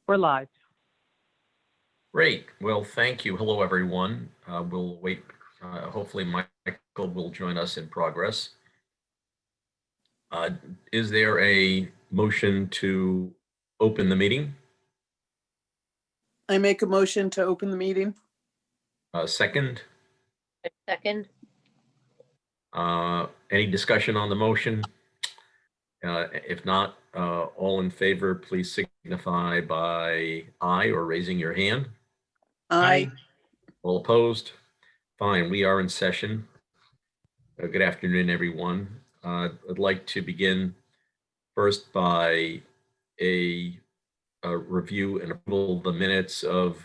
We're live. Great. Well, thank you. Hello, everyone. We'll wait. Hopefully, Michael will join us in progress. Is there a motion to open the meeting? I make a motion to open the meeting. Second? Second. Any discussion on the motion? If not, all in favor, please signify by aye or raising your hand. Aye. All opposed? Fine, we are in session. Good afternoon, everyone. I'd like to begin first by a review and approval of the minutes of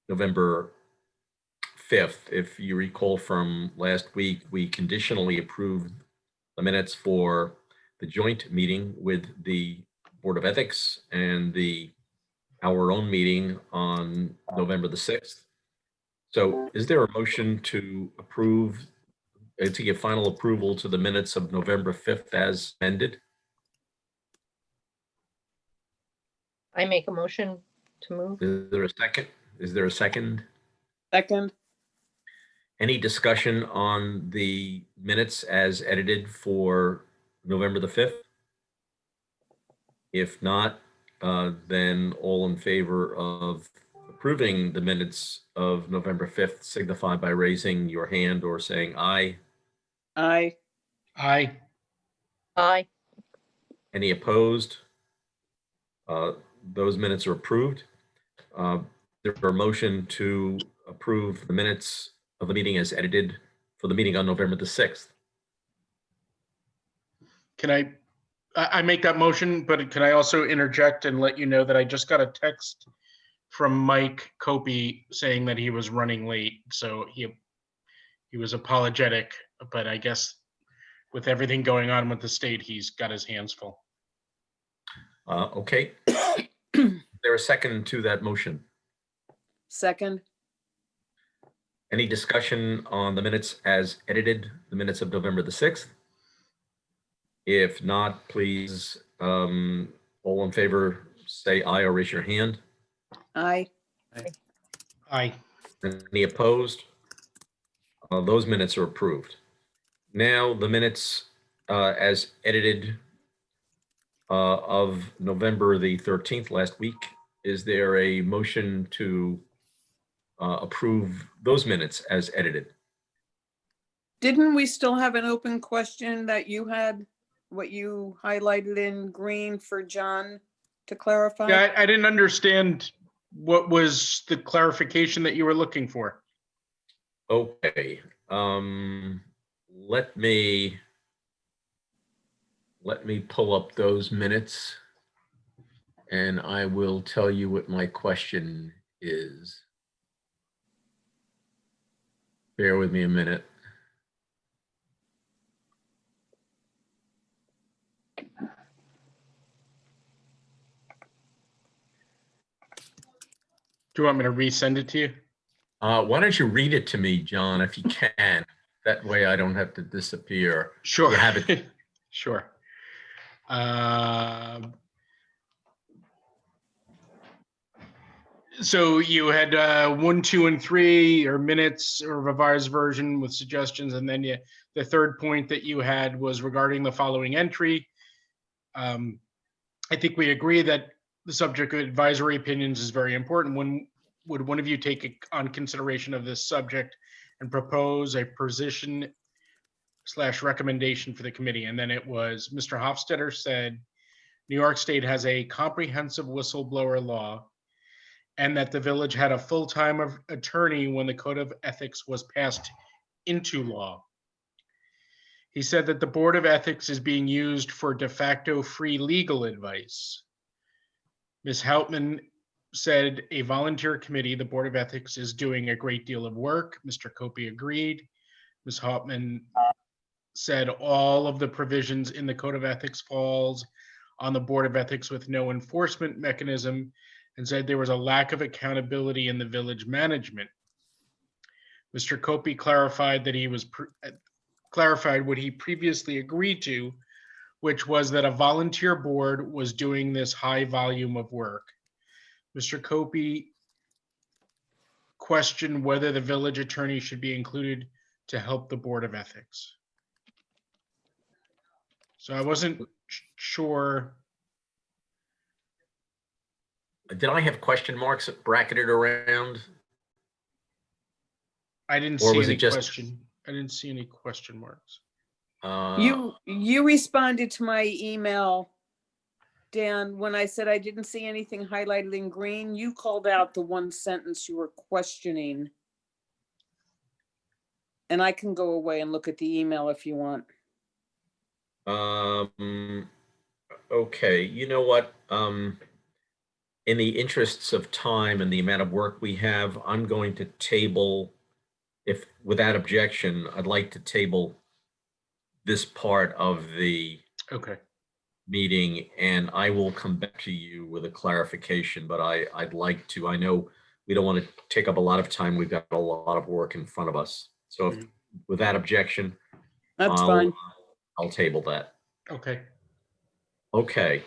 November 5th. If you recall from last week, we conditionally approved the minutes for the joint meeting with the Board of Ethics and our own meeting on November the 6th. So is there a motion to approve, to give final approval to the minutes of November 5th as amended? I make a motion to move. Is there a second? Is there a second? Second. Any discussion on the minutes as edited for November the 5th? If not, then all in favor of approving the minutes of November 5th signify by raising your hand or saying aye. Aye. Aye. Aye. Any opposed? Those minutes are approved. There are a motion to approve the minutes of the meeting as edited for the meeting on November the 6th. Can I make that motion, but can I also interject and let you know that I just got a text from Mike Copey saying that he was running late. So he was apologetic, but I guess with everything going on with the state, he's got his hands full. Okay. Is there a second to that motion? Second. Any discussion on the minutes as edited, the minutes of November the 6th? If not, please, all in favor, say aye or raise your hand. Aye. Aye. Any opposed? Those minutes are approved. Now the minutes as edited of November the 13th, last week. Is there a motion to approve those minutes as edited? Didn't we still have an open question that you had, what you highlighted in green for John to clarify? Yeah, I didn't understand what was the clarification that you were looking for. Okay. Let me pull up those minutes and I will tell you what my question is. Bear with me a minute. Do you want me to resend it to you? Why don't you read it to me, John, if you can? That way I don't have to disappear. Sure. You have it. Sure. So you had 1, 2, and 3 or minutes or revised version with suggestions, and then the third point that you had was regarding the following entry. I think we agree that the subject of advisory opinions is very important. Would one of you take on consideration of this subject and propose a position / recommendation for the committee? And then it was Mr. Hofstetter said, New York State has a comprehensive whistleblower law and that the village had a full-time attorney when the Code of Ethics was passed into law. He said that the Board of Ethics is being used for de facto free legal advice. Ms. Houtman said a volunteer committee, the Board of Ethics, is doing a great deal of work. Mr. Copey agreed. Ms. Houtman said all of the provisions in the Code of Ethics falls on the Board of Ethics with no enforcement mechanism, and said there was a lack of accountability in the village management. Mr. Copey clarified that he was clarified what he previously agreed to, which was that a volunteer board was doing this high volume of work. Mr. Copey questioned whether the village attorney should be included to help the Board of Ethics. So I wasn't sure. Did I have question marks bracketed around? I didn't Or see was any it just- question. I didn't see any question marks. You responded to my email, Dan, when I said I didn't see anything highlighted in green. You called out the one sentence you were questioning. And I can go away and look at the email if you want. Okay, you know what? In the interests of time and the amount of work we have, I'm going to table, if without objection, I'd like to table this part of the Okay. meeting, and I will come back to you with a clarification, but I'd like to, I know we don't want to take up a lot of time. We've got a lot of work in front of us. So if, without objection, That's fine. I'll table that. Okay. Okay.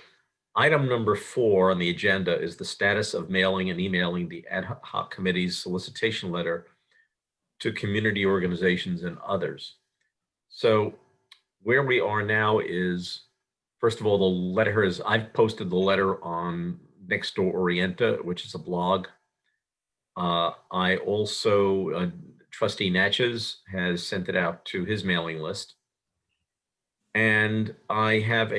Item number 4 on the agenda is the status of mailing and emailing the ad hoc committee's solicitation letter to community organizations and others. So where we are now is, first of all, the letter is, I've posted the letter on Nextdoor Orienta, which is a blog. I also, Trustee Natchez has sent it out to his mailing list. And I have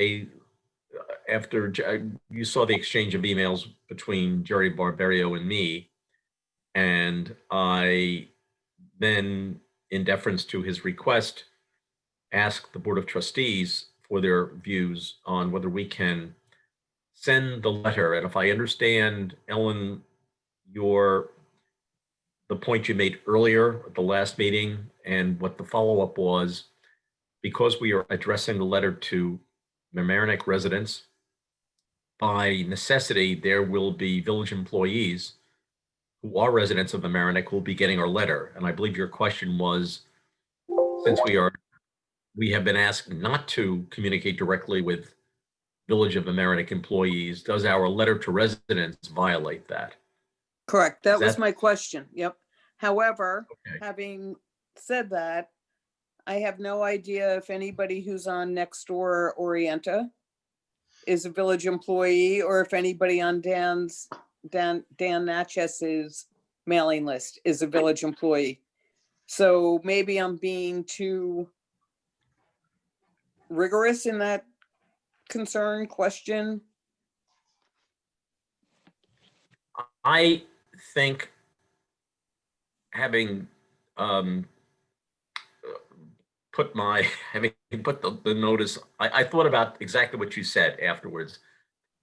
after you saw the exchange of emails between Jerry Barberio and me, and I then, in deference to his request, asked the Board of Trustees for their views on whether we can send the letter. And if I understand, Ellen, the point you made earlier at the last meeting and what the follow-up was, because we are addressing the letter to Mamaroneck residents, by necessity, there will be village employees who are residents of Mamaroneck who will be getting our letter. And I believe your question was, since we have been asked not to communicate directly with Village of Mamaroneck employees, does our letter to residents violate that? Correct. That was that- my question. Yep. However, Okay. having said that, I have no idea if anybody who's on Nextdoor Orienta is a village employee, or if anybody on Dan Natchez's mailing list is a village employee. So maybe I'm being too rigorous in that question. I think, having put the notice, I thought about exactly what you said afterwards.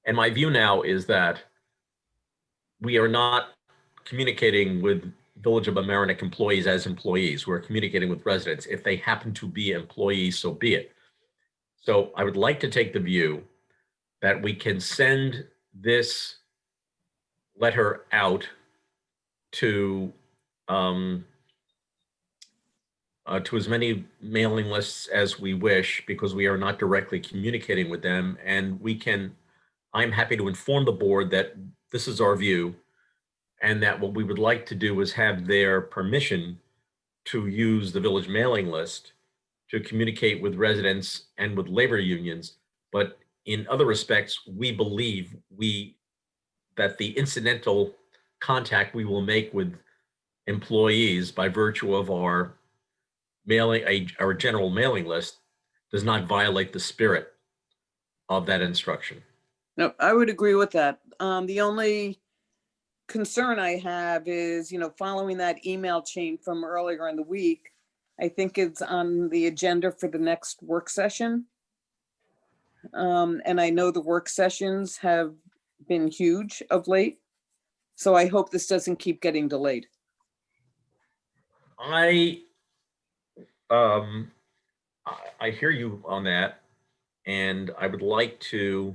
And my view now is that we are not communicating with Village of Mamaroneck employees as employees. We're communicating with residents. If they happen to be employees, so be it. So I would like to take the view that we can send this letter out to as many mailing lists as we wish, because we are not directly communicating with them. And I'm happy to inform the board that this is our view, and that what we would like to do is have their permission to use the village mailing list to communicate with residents and with labor unions. But in other respects, we believe that the incidental contact we will make with employees by virtue of our our general mailing list does not violate the spirit of that instruction. No, I would agree with that. The only concern I have is, following that email chain from earlier in the week, I think it's on the agenda for the next work session. And I know the work sessions have been huge of late. So I hope this doesn't keep getting delayed. I hear you on that, and I would like to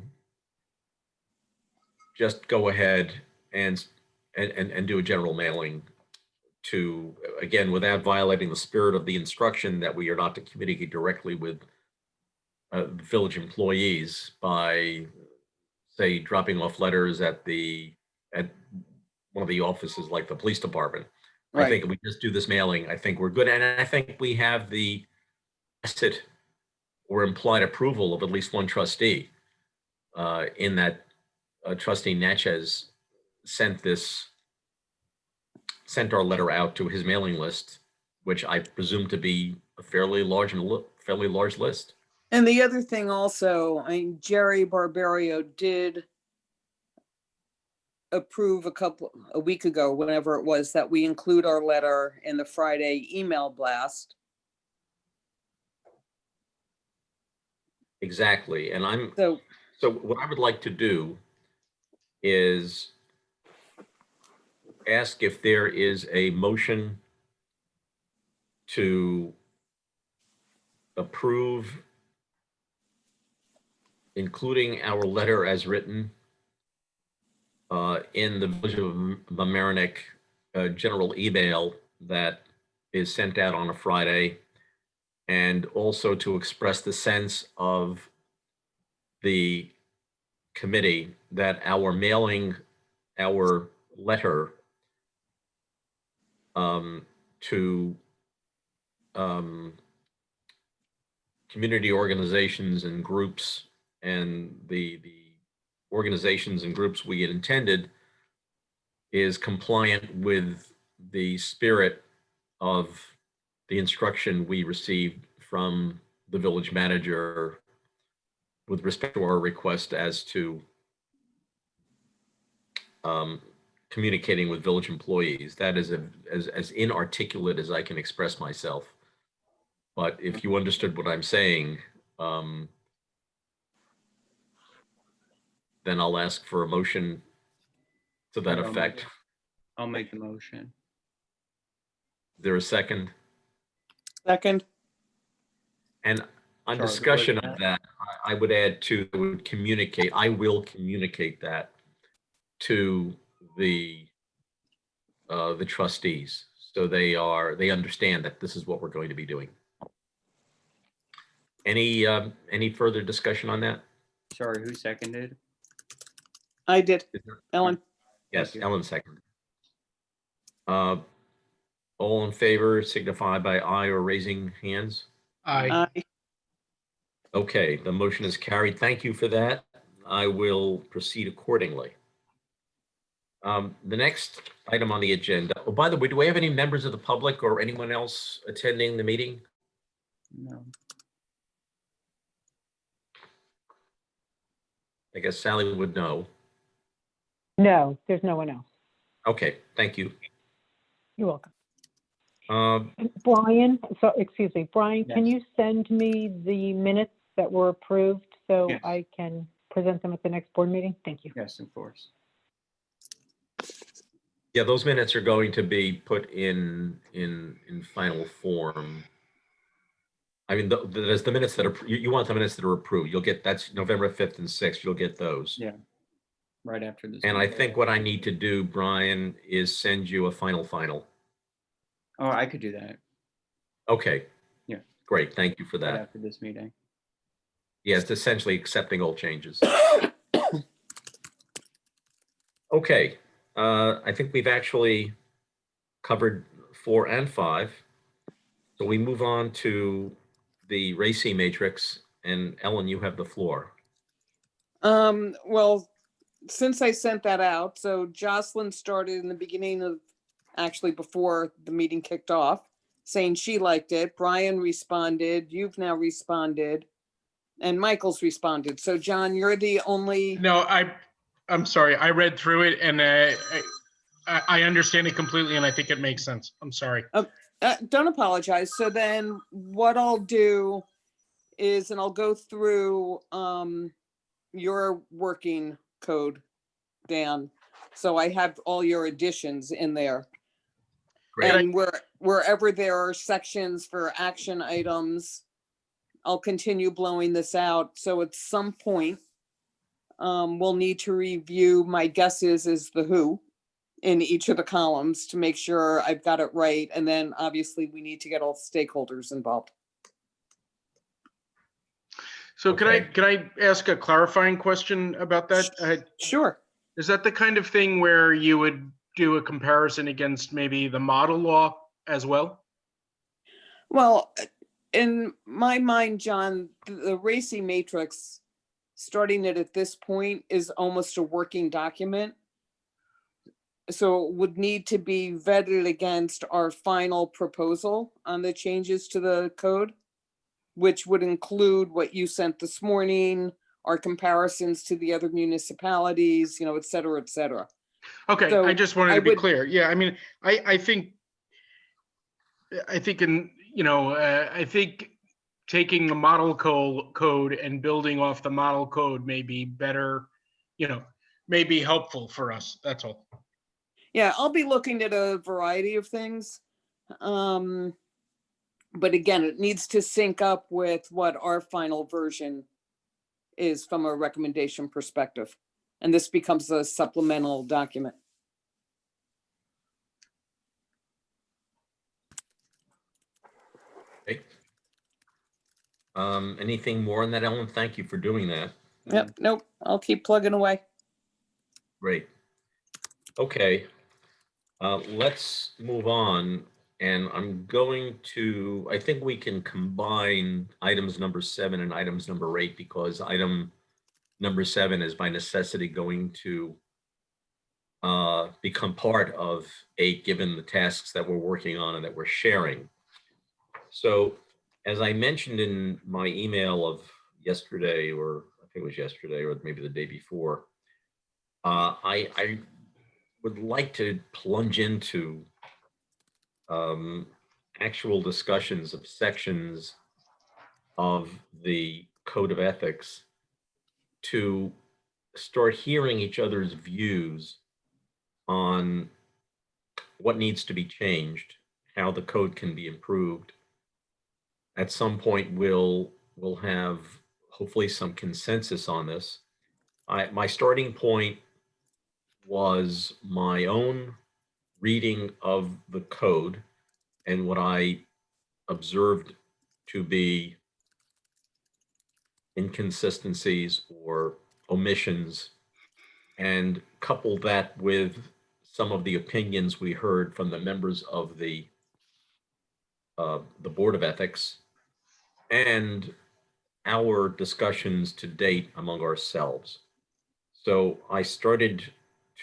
just go ahead and do a general mailing to, again, without violating the spirit of the instruction that we are not to communicate directly with village employees by, say, dropping off letters at the at one of the offices like the police department. I Right. think if we just do this mailing, I think we're good. And I think we have the tacit or implied approval of at least one trustee in that trustee Natchez sent our letter out to his mailing list, which I presume to be a fairly large list. And the other thing also, I mean, Jerry Barbario did approve a week ago, whenever it was, that we include our letter in the Friday email blast. Exactly. And So, so what I would like to do is ask if there is a motion to approve including our letter as written in the Village of Mamaroneck general email that is sent out on a Friday, and also to express the sense of the committee that our mailing our letter to community organizations and groups and the organizations and groups we had intended is compliant with the spirit of the instruction we received from the village manager with respect to our request as to communicating with village employees. That is as inarticulate as I can express myself. But if you understood what I'm saying, then I'll ask for a motion to that effect. I'll make the motion. Is there a second? second, And on Charlie, discussion what of is that, I would add to, I will communicate that to the trustees. So they understand that this is what we're going to be doing. Any further discussion on that? Sorry, who seconded? I did. Is there- Ellen, Yes, you. Ellen second. All in favor signify by aye or raising hands. Aye. aye. Okay, the motion is carried. Thank you for that. I will proceed accordingly. The next item on the agenda, oh, by the way, do we have any members of the public or anyone else attending the meeting? No. I guess Sally would know. No, there's no one else. Okay, thank you. You're welcome. Um, Brian, so, excuse me, Brian, can Yes. you send me the minutes that were approved so Yes. I can present them at the next board meeting? Thank you. Yes, of course. Yeah, those minutes are going to be put in final form. I mean, there's the minutes that are, you want the minutes that are approved. You'll get, that's November 5th and 6th. You'll get those. Yeah. Right after this. And I meeting. think what I need to do, Brian, is send you a final. Oh, I could do that Okay. Yeah. Great. Thank you for right that. after this meeting. Yeah, it's essentially accepting all changes. Okay. I think we've actually covered 4 and 5. So we move on to the RACI matrix, and Ellen, you have the floor. Well, since I sent that out, so Jocelyn started in the beginning of, actually before the meeting kicked off, saying she liked it. Brian responded, you've now responded, and Michael's responded. So John, you're the only, No, I'm sorry. I read through it and I understand it completely and I think it makes sense. I'm sorry. don't apologize. So then what I'll do is, and I'll go through your working code, Dan. So I have all your additions in there. Great. And wherever there are sections for action items, I'll continue blowing this out. So at some point, we'll need to review, my guess is the who in each of the columns to make sure I've got it right. And then obviously we need to get all stakeholders involved. So Okay. can I ask a clarifying question about that? Sure. Is that the kind of thing where you would do a comparison against maybe the model law as well? Well, in my mind, John, the RACI matrix, starting it at this point is almost a working document. So it would need to be vetted against our final proposal on the changes to the code, which would include what you sent this morning, our comparisons to the other municipalities, et cetera, et cetera. Okay, So I just wanted I to be would- clear. Yeah, I mean, I think I think taking the model code and building off the model code may be better, may be helpful for us. That's all. Yeah, I'll be looking at a variety of things. But again, it needs to sync up with what our final version is from a recommendation perspective. And this becomes a supplemental document. Okay. Anything more on that, Ellen? Thank you for doing that. Yep, nope, I'll keep plugging away. Great. Okay. Let's move on. And I think we can combine items number 7 and items number 8 because item number 7 is by necessity going to become part of 8, given the tasks that we're working on and that we're sharing. So as I mentioned in my email of yesterday, or I think it was yesterday, or maybe the day before, I would like to plunge into actual discussions of sections of the Code of Ethics to start hearing each other's views on what needs to be changed, how the code can be improved. At some point, we'll have hopefully some consensus on this. My starting point was my own reading of the code and what I observed to be inconsistencies or omissions, and couple that with some of the opinions we heard from the members of the Board of Ethics and our discussions to date among ourselves. So I started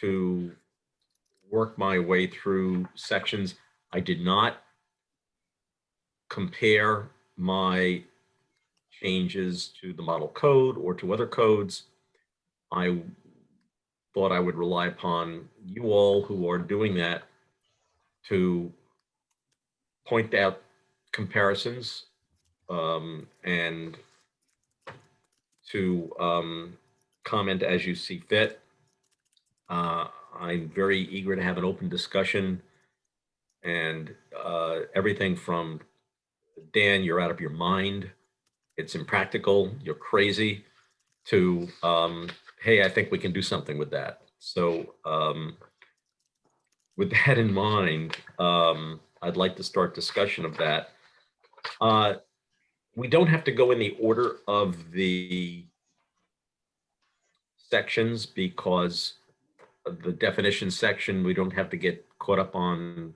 to work my way through sections. I did not compare my changes to the model code or to other codes. I thought I would rely upon you all who are doing that to point out comparisons and to comment as you see fit. I'm very eager to have an open discussion, and everything from Dan, you're out of your mind, it's impractical, you're crazy, to hey, I think we can do something with that. So with that in mind, I'd like to start discussion of that. We don't have to go in the order of the sections because of the definition section, we don't have to get caught up on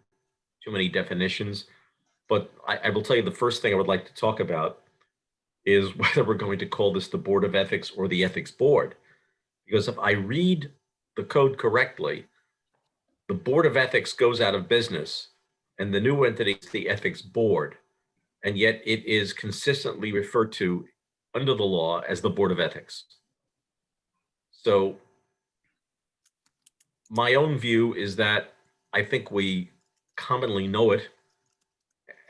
too many definitions. But I will tell you the first thing I would like to talk about is whether we're going to call this the Board of Ethics or the Ethics Board. Because if I read the code correctly, the Board of Ethics goes out of business and the new entity is the Ethics Board. And yet it is consistently referred to under the law as the Board of Ethics. So my own view is that I think we commonly know it,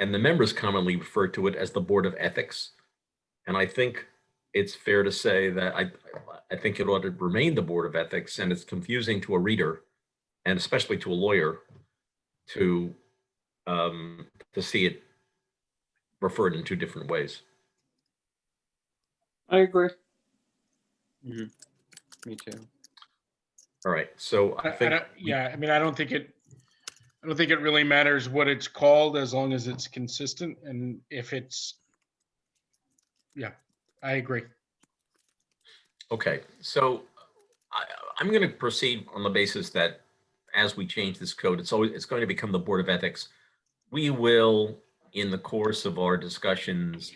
and the members commonly refer to it as the Board of Ethics. And I think it's fair to say that I think it ought to remain the Board of Ethics, and it's confusing to a reader, and especially to a lawyer, to see it referred in two different ways. I agree. Mhm. Me too. All right, so I think I don't think it really matters what it's called as long as it's consistent, and if it's, I agree. okay. So I'm going to proceed on the basis that as we change this code, it's going to become the Board of Ethics. We will, in the course of our discussions,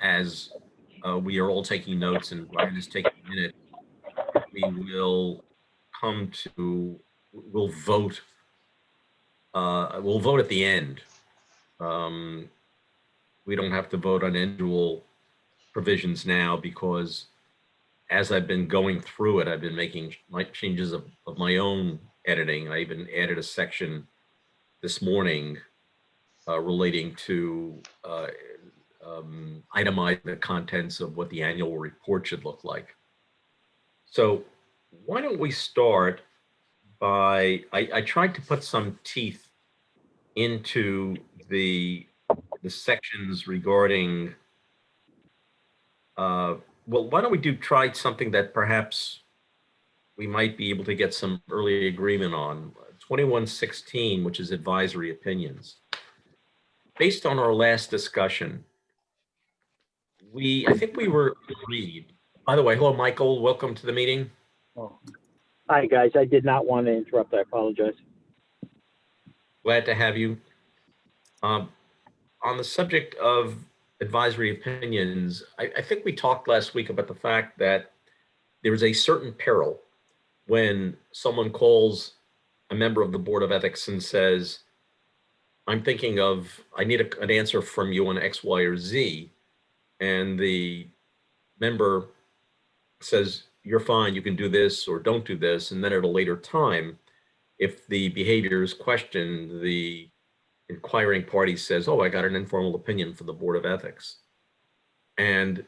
as we are all taking notes and Ryan is taking a minute, we will come to, we'll vote at the end. We don't have to vote on individual provisions now because as I've been going through it, I've been making changes of my own editing. I even added a section this morning relating to itemize the contents of what the annual report should look like. So why don't we start by, I tried to put some teeth into the sections regarding, well, why don't we try something that perhaps we might be able to get some early agreement on. 2116, which is advisory opinions. Based on our last discussion, I think we were agreed. By the way, hello, Michael. Welcome to the meeting. Oh, Hi, guys. I did not want to interrupt. I apologize. Glad to have you. On the subject of advisory opinions, I think we talked last week about the fact that there is a certain peril when someone calls a member of the Board of Ethics and says, I'm thinking of, I need an answer from you on X, Y, or Z. And the member says, you're fine, you can do this or don't do this. And then at a later time, if the behavior is questioned, the inquiring party says, oh, I got an informal opinion from the Board of Ethics. And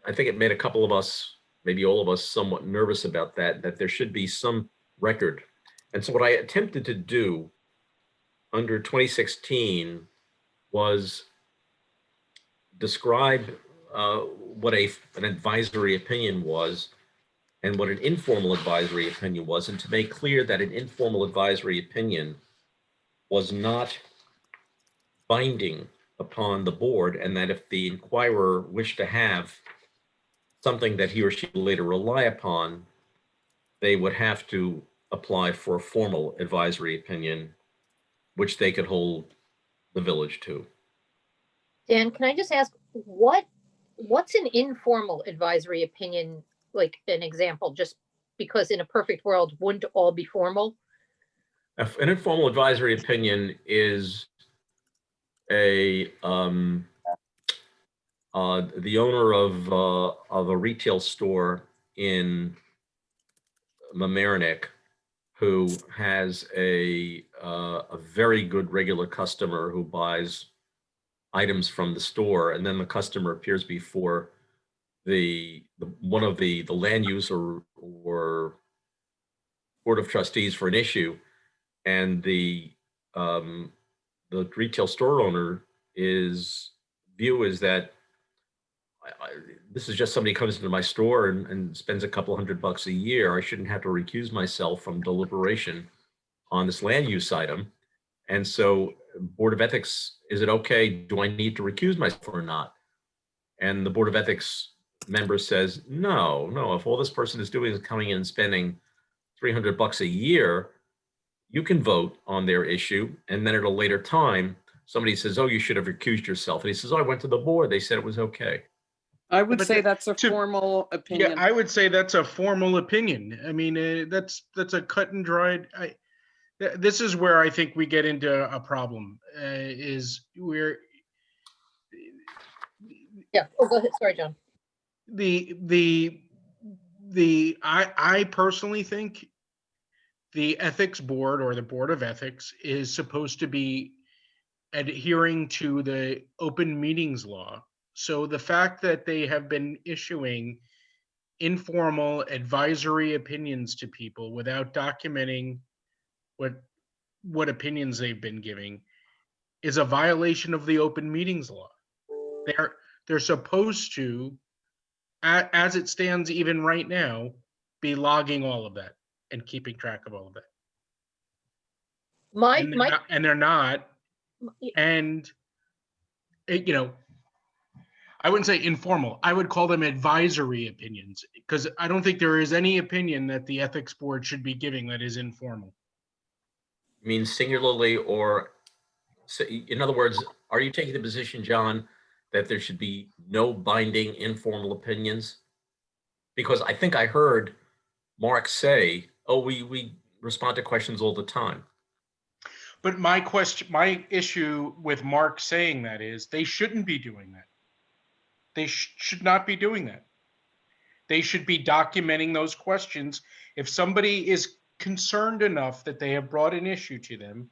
I think it made a couple of us, maybe all of us, somewhat nervous about that there should be some record. And so what I attempted to do under 2016 was describe what an advisory opinion was and what an informal advisory opinion was, and to make clear that an informal advisory opinion was not binding upon the board, and that if the inquirer wished to have something that he or she would later rely upon, they would have to apply for a formal advisory opinion, which they could hold the village to. Dan, can I just ask what's an informal advisory opinion, like an example, just because in a perfect world, wouldn't all be formal? An informal advisory opinion is the owner of a retail store in Mamaroneck who has a very good regular customer who buys items from the store, and then the customer appears before one of the land use or board of trustees for an issue, and the retail store owner view is that this is just somebody comes into my store and spends a couple $100 a year. I shouldn't have to recuse myself from deliberation on this land use item. And so Board of Ethics, is it okay? Do I need to recuse myself or not? And the Board of Ethics member says, no, if all this person is doing is coming in and spending $300 a year, you can vote on their issue. And then at a later time, somebody says, oh, you should have recused yourself. And he says, oh, I went to the board. They said it was okay. I would But say that's a to- formal Yeah, opinion. I would say that's a formal opinion. I mean, that's a cut and dried. This is where I think we get into a problem. Is where Yeah. Oh, go ahead. Sorry, John. I personally think the ethics board or the Board of Ethics is supposed to be adhering to the open meetings law. So the fact that they have been issuing informal advisory opinions to people without documenting what opinions they've been giving is a violation of the open meetings law. They're supposed to, as it stands even right now, be logging all of that and keeping track of all of that. And they're not. And you know, I wouldn't say informal. I would call them advisory opinions because I don't think there is any opinion that the ethics board should be giving that is informal. I mean, singularly, or so, in other words, are you taking the position, John, that there should be no binding informal opinions? Because I think I heard Mark say, oh, we respond to questions all the time. But my issue with Mark saying that is they shouldn't be doing that. They should not be doing that. They should be documenting those questions. If somebody is concerned enough that they have brought an issue to them,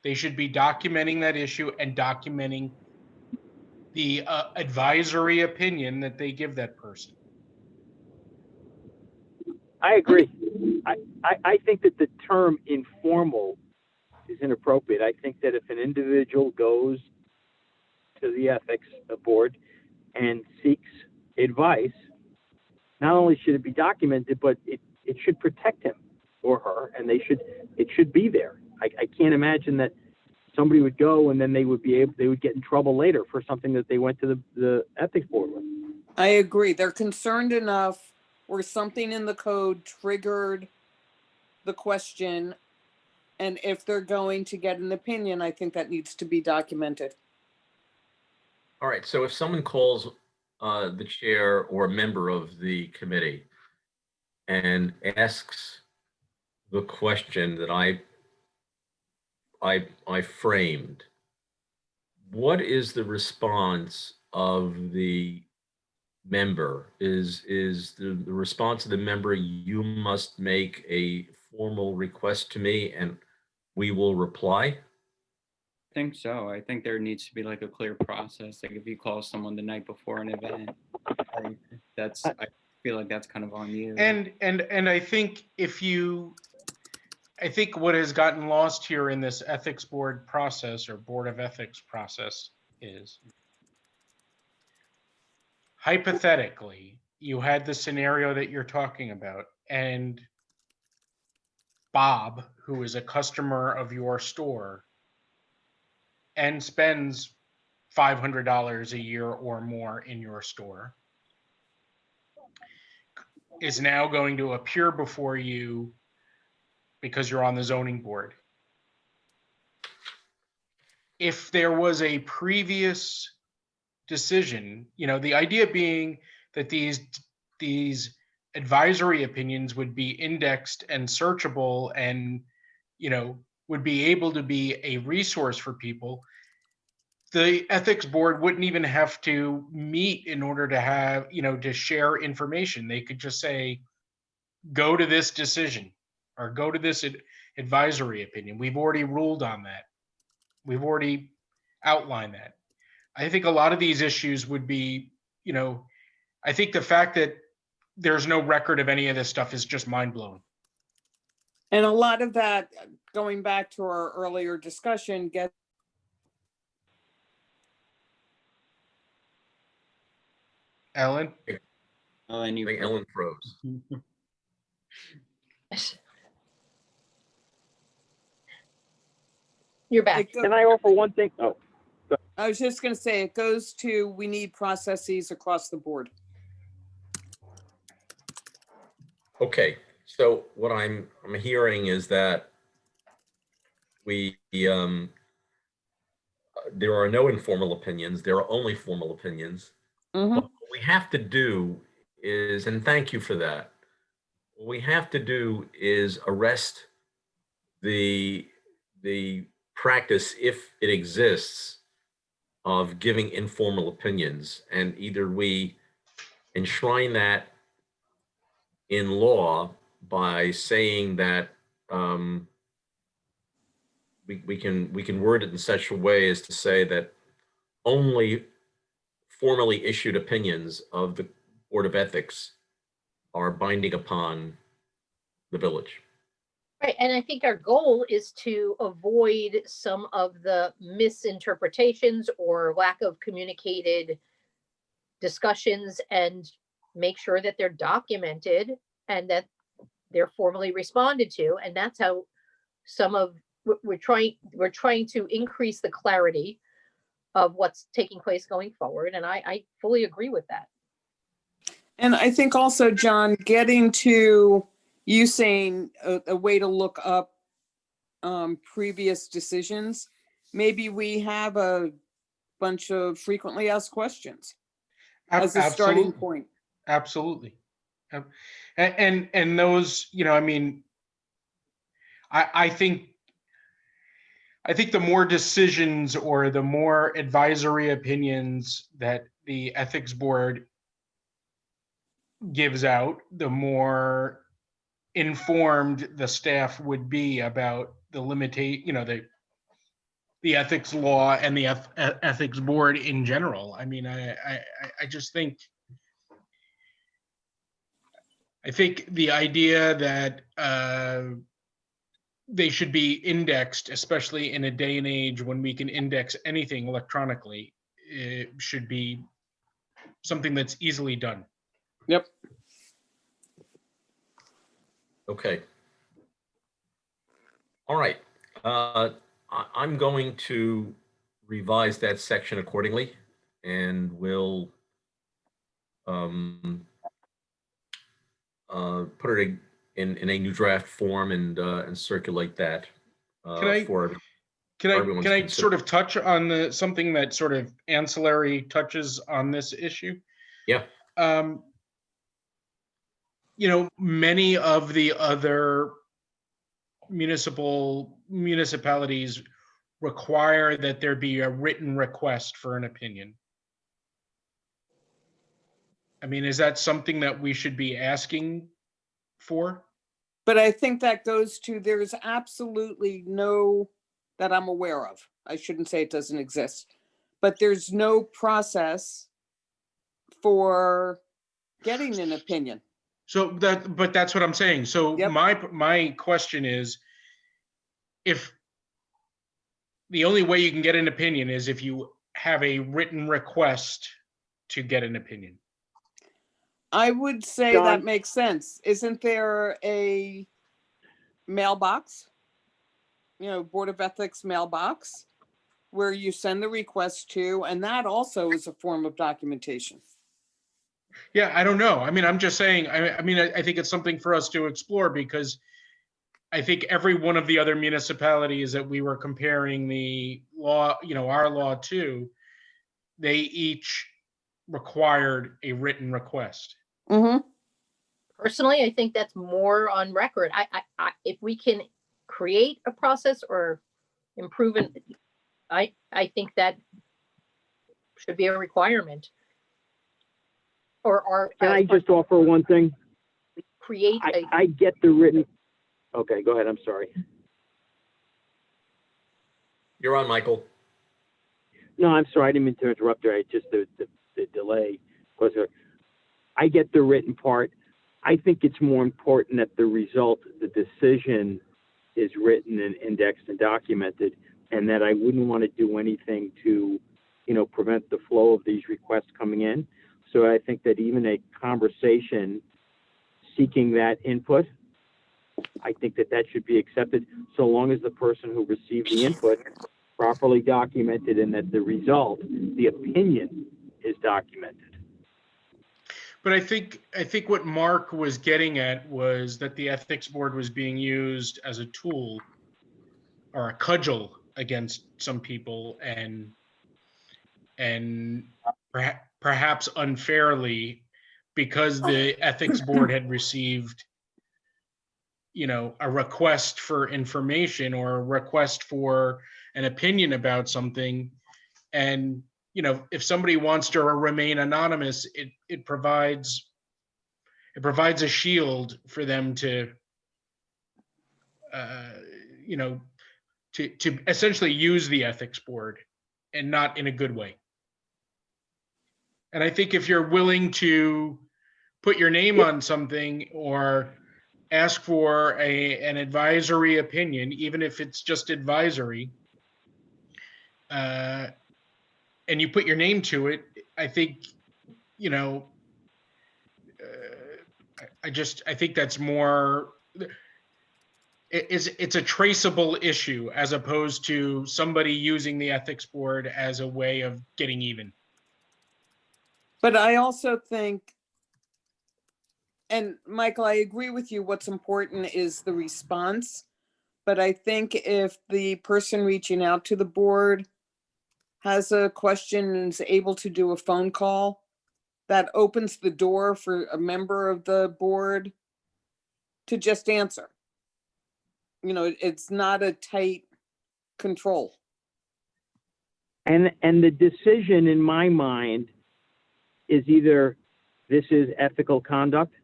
they should be documenting that issue and documenting the advisory opinion that they give that person. I agree. I think that the term informal is inappropriate. I think that if an individual goes to the ethics board and seeks advice, not only should it be documented, but it should protect him or her, and it should be there. I can't imagine that somebody would go and then they would get in trouble later for something that they went to the ethics board with. I agree. They're concerned enough where something in the code triggered the question. And if they're going to get an opinion, I think that needs to be documented. All right, so if someone calls the chair or a member of the committee and asks the question that I framed, what is the response of the member? Is the response of the member, you must make a formal request to me and we will reply? I think so. I think there needs to be like a clear process. Like if you call someone the night before an event, I feel like that's kind of on you. And I think I think what has gotten lost here in this ethics board process or board of ethics process is hypothetically, you had the scenario that you're talking about, and Bob, who is a customer of your store and spends $500 a year or more in your store, is now going to appear before you because you're on the zoning board. If there was a previous decision, the idea being that these advisory opinions would be indexed and searchable and, would be able to be a resource for people, the ethics board wouldn't even have to meet in order to have, to share information. They could just say, go to this decision or go to this advisory opinion. We've already ruled on that. We've already outlined that. I think a lot of these issues would be, I think the fact that there's no record of any of this stuff is just mind blowing. And a lot of that, going back to our earlier discussion, gets Ellen? Oh, and I think Ellen froze. You're back. Can I offer one thing? Oh, I was just going to say, it goes to, we need processes across the board. Okay, so what I'm hearing is that there are no informal opinions. There are only formal opinions. Mhm. What we have to do is, and thank you for that, what we have to do is arrest the practice, if it exists, of giving informal opinions, and either we enshrine that in law by saying that we can word it in such a way as to say that only formally issued opinions of the Board of Ethics are binding upon the village. Right, and I think our goal is to avoid some of the misinterpretations or lack of communicated discussions and make sure that they're documented and that they're formally responded to. And that's how we're trying to increase the clarity of what's taking place going forward. And I fully agree with that. And I think also, John, getting to you saying a way to look up previous decisions, maybe we have a bunch of frequently asked questions as a starting Absolutely. point. Absolutely. And those, I mean, I think the more decisions or the more advisory opinions that the ethics board gives out, the more informed the staff would be about the the ethics law and the ethics board in general. I mean, I just think, the idea that they should be indexed, especially in a day and age when we can index anything electronically, it should be something that's easily done. Yep. Okay. All right. I'm going to revise that section accordingly, and we'll put it in a new draft form and circulate that for everyone's Can I consideration. sort of touch on something that sort of ancillary touches on this issue? Yeah. Many of the other municipalities require that there be a written request for an opinion. I mean, is that something that we should be asking for? But I think that goes to, there's absolutely no, that I'm aware of. I shouldn't say it doesn't exist, but there's no process for getting an opinion. But that's what I'm saying. So Yep. my question is, if the only way you can get an opinion is if you have a written request to get an opinion. I would say John? that makes sense. Isn't there a mailbox? Board of Ethics mailbox where you send the request to, and that also is a form of documentation. Yeah, I don't know. I mean, I'm just saying, I think it's something for us to explore, because I think every one of the other municipalities that we were comparing the law, our law to, they each required a written request. Mm-hmm. Personally, I think that's more on record. If we can create a process or improve it, I think that should be a requirement. Or Can I just offer one thing? create a I get the written, okay, go ahead, I'm sorry. You're on, Michael. No, I'm sorry, I didn't mean to interrupt you, just the delay. I get the written part. I think it's more important that the result, the decision, is written and indexed and documented, and that I wouldn't want to do anything to, prevent the flow of these requests coming in. So I think that even a conversation seeking that input, I think that should be accepted, so long as the person who received the input properly documented, and that the result, the opinion, is documented. But I think what Mark was getting at was that the ethics board was being used as a tool or a cudgel against some people, and perhaps unfairly, because the ethics board had received, a request for information or a request for an opinion about something. And, if somebody wants to remain anonymous, it provides a shield for them to, to essentially use the ethics board, and not in a good way. And I think if you're willing to put your name on something or ask for an advisory opinion, even if it's just advisory, and you put your name to it, I think, I think that's more, it's a traceable issue as opposed to somebody using the ethics board as a way of getting even. But I also think, and Michael, I agree with you, what's important is the response. But I think if the person reaching out to the board has a question and is able to do a phone call, that opens the door for a member of the board to just answer. You know, it's not a tight control. And the decision in my mind is either this is ethical conduct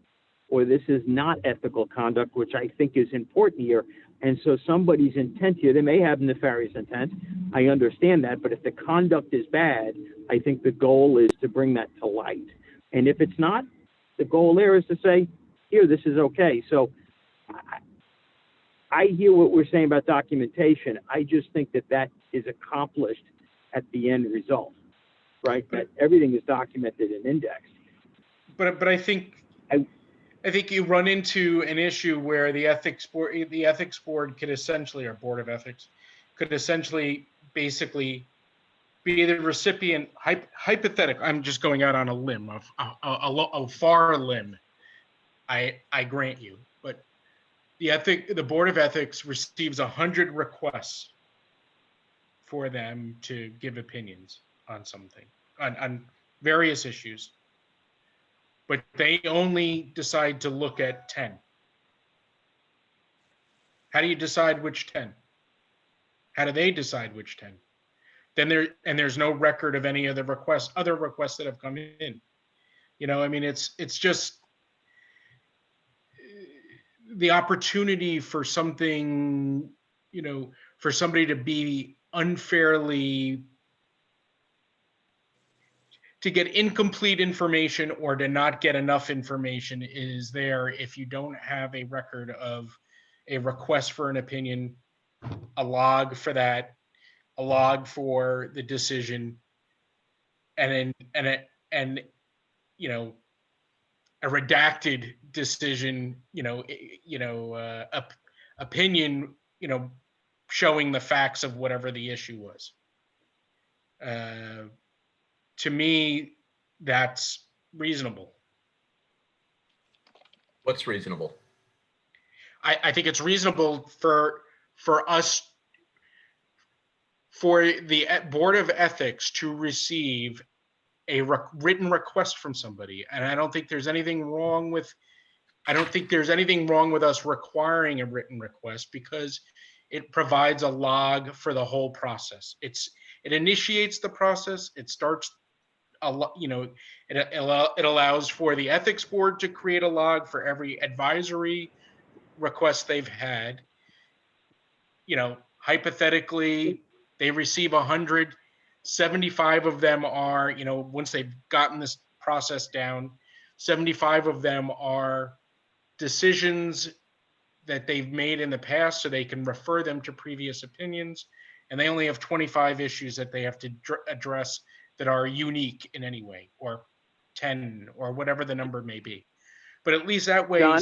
or this is not ethical conduct, which I think is important here. And so somebody's intent here, they may have nefarious intent. I understand that, but if the conduct is bad, I think the goal is to bring that to light. And if it's not, the goal there is to say, here, this is okay. So I hear what we're saying about documentation. I just think that that is accomplished at the end result, right? That everything is documented and indexed. But I think you run into an issue where the ethics board could essentially, or board of ethics, could essentially basically be the recipient, hypothetical. I'm just going out on a limb, a far limb. I grant you, but the board of ethics receives 100 requests for them to give opinions on something, on various issues, but they only decide to look at 10. How do you decide which 10? How do they decide which 10? Then there's no record of any of the other requests that have come in. You know, I mean, it's just the opportunity for something, you know, for somebody to be unfairly, to get incomplete information or to not get enough information is there if you don't have a record of a request for an opinion, a log for that, a log for the decision, and you know, a redacted decision, opinion, showing the facts of whatever the issue was. To me, that's reasonable. What's reasonable? I think it's reasonable for us, for the Board of Ethics to receive a written request from somebody. And I don't think there's anything wrong with us requiring a written request, because it provides a log for the whole process. It initiates the process. It starts it allows for the ethics board to create a log for every advisory request they've had. Hypothetically, they receive 100, 75 of them are, once they've gotten this process down, 75 of them are decisions that they've made in the past, so they can refer them to previous opinions. And they only have 25 issues that they have to address that are unique in any way, or 10, or whatever the number may be. But at least that way, John?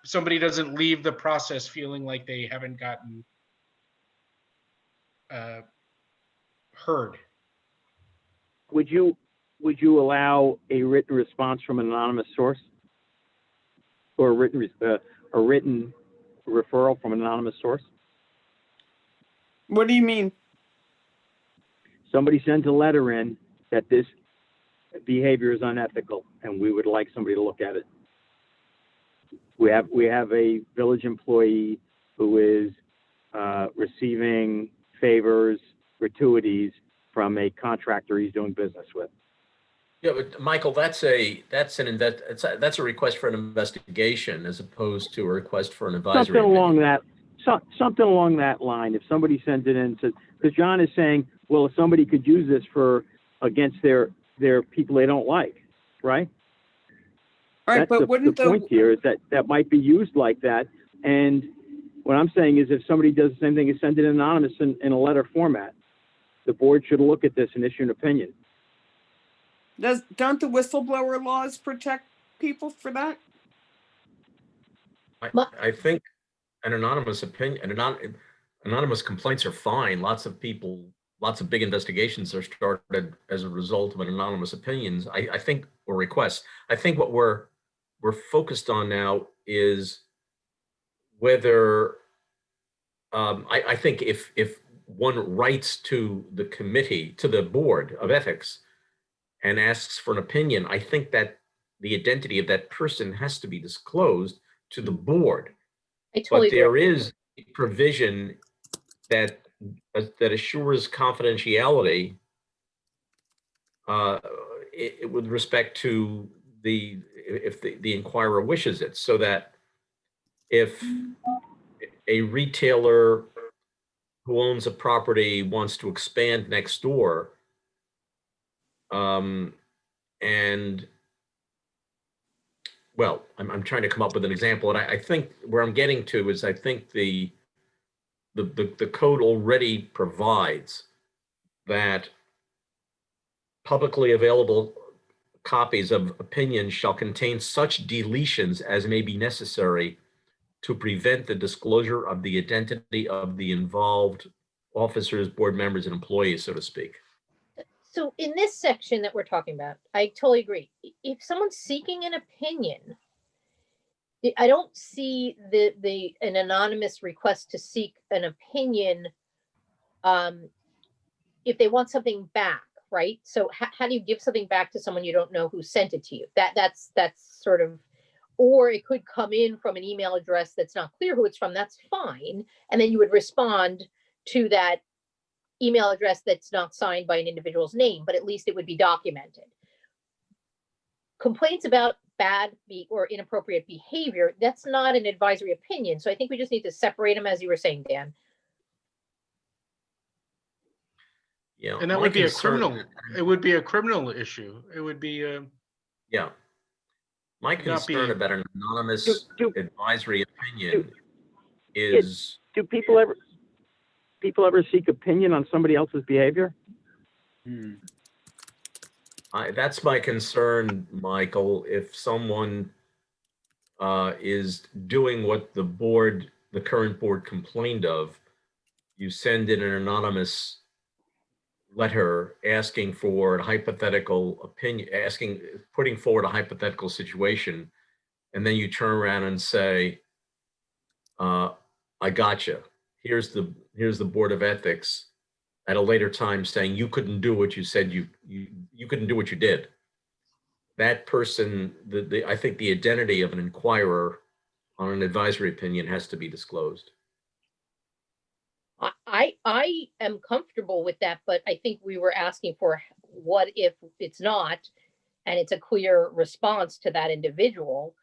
somebody doesn't leave the process feeling like they haven't gotten heard. Would you allow a written response from an anonymous source, or a written referral from an anonymous source? What do you mean? Somebody sends a letter in that this behavior is unethical, and we would like somebody to look at it. We have a village employee who is receiving favors, gratuities from a contractor he's doing business with. Yeah, but Michael, that's a request for an investigation as opposed to a request for an advisory. Something along that line. If somebody sends it in and says, because John is saying, well, if somebody could use this against their people they don't like, right? All right, That's but the wouldn't point here is that might be used like that. And what I'm saying is, if somebody does the same thing as send it anonymous in a letter format, the board should look at this and issue an opinion. Don't the whistleblower laws protect people for that? I think an anonymous opinion, anonymous complaints are fine. Lots of big investigations are started as a result of an anonymous opinions. I think, or requests. I think what we're focused on now is whether, I think if one writes to the committee, to the Board of Ethics, and asks for an opinion, I think that the identity of that person has to be disclosed to the board. I totally But there agree. is a provision that assures confidentiality with respect to if the inquirer wishes it, so that if a retailer who owns a property wants to expand next door, and well, I'm trying to come up with an example, and I think where I'm getting to is I think the code already provides that publicly available copies of opinions shall contain such deletions as may be necessary to prevent the disclosure of the identity of the involved officers, board members, and employees, so to speak. So in this section that we're talking about, I totally agree. If someone's seeking an opinion, I don't see an anonymous request to seek an opinion if they want something back, right? So how do you give something back to someone you don't know who sent it to you? That's sort of, or it could come in from an email address that's not clear who it's from. That's fine, and then you would respond to that email address that's not signed by an individual's name, but at least it would be documented. Complaints about bad or inappropriate behavior, that's not an advisory opinion. So I think we just need to separate them, as you were saying, Dan. Yeah, And that would be a criminal, it would be a criminal issue. It would be, yeah. My Would not concern be- about an anonymous Do- advisory opinion do- is, Do people ever seek opinion on somebody else's behavior? Hmm. that's my concern, Michael. If someone is doing what the current board complained of, you send in an anonymous letter asking for a hypothetical opinion, putting forward a hypothetical situation, and then you turn around and say, I gotcha. Here's the Board of Ethics at a later time saying you couldn't do what you said you couldn't do what you did. That person, I think the identity of an inquirer on an advisory opinion has to be disclosed. I am comfortable with that, but I think we were asking for what if it's not, and it's a clear response to that individual.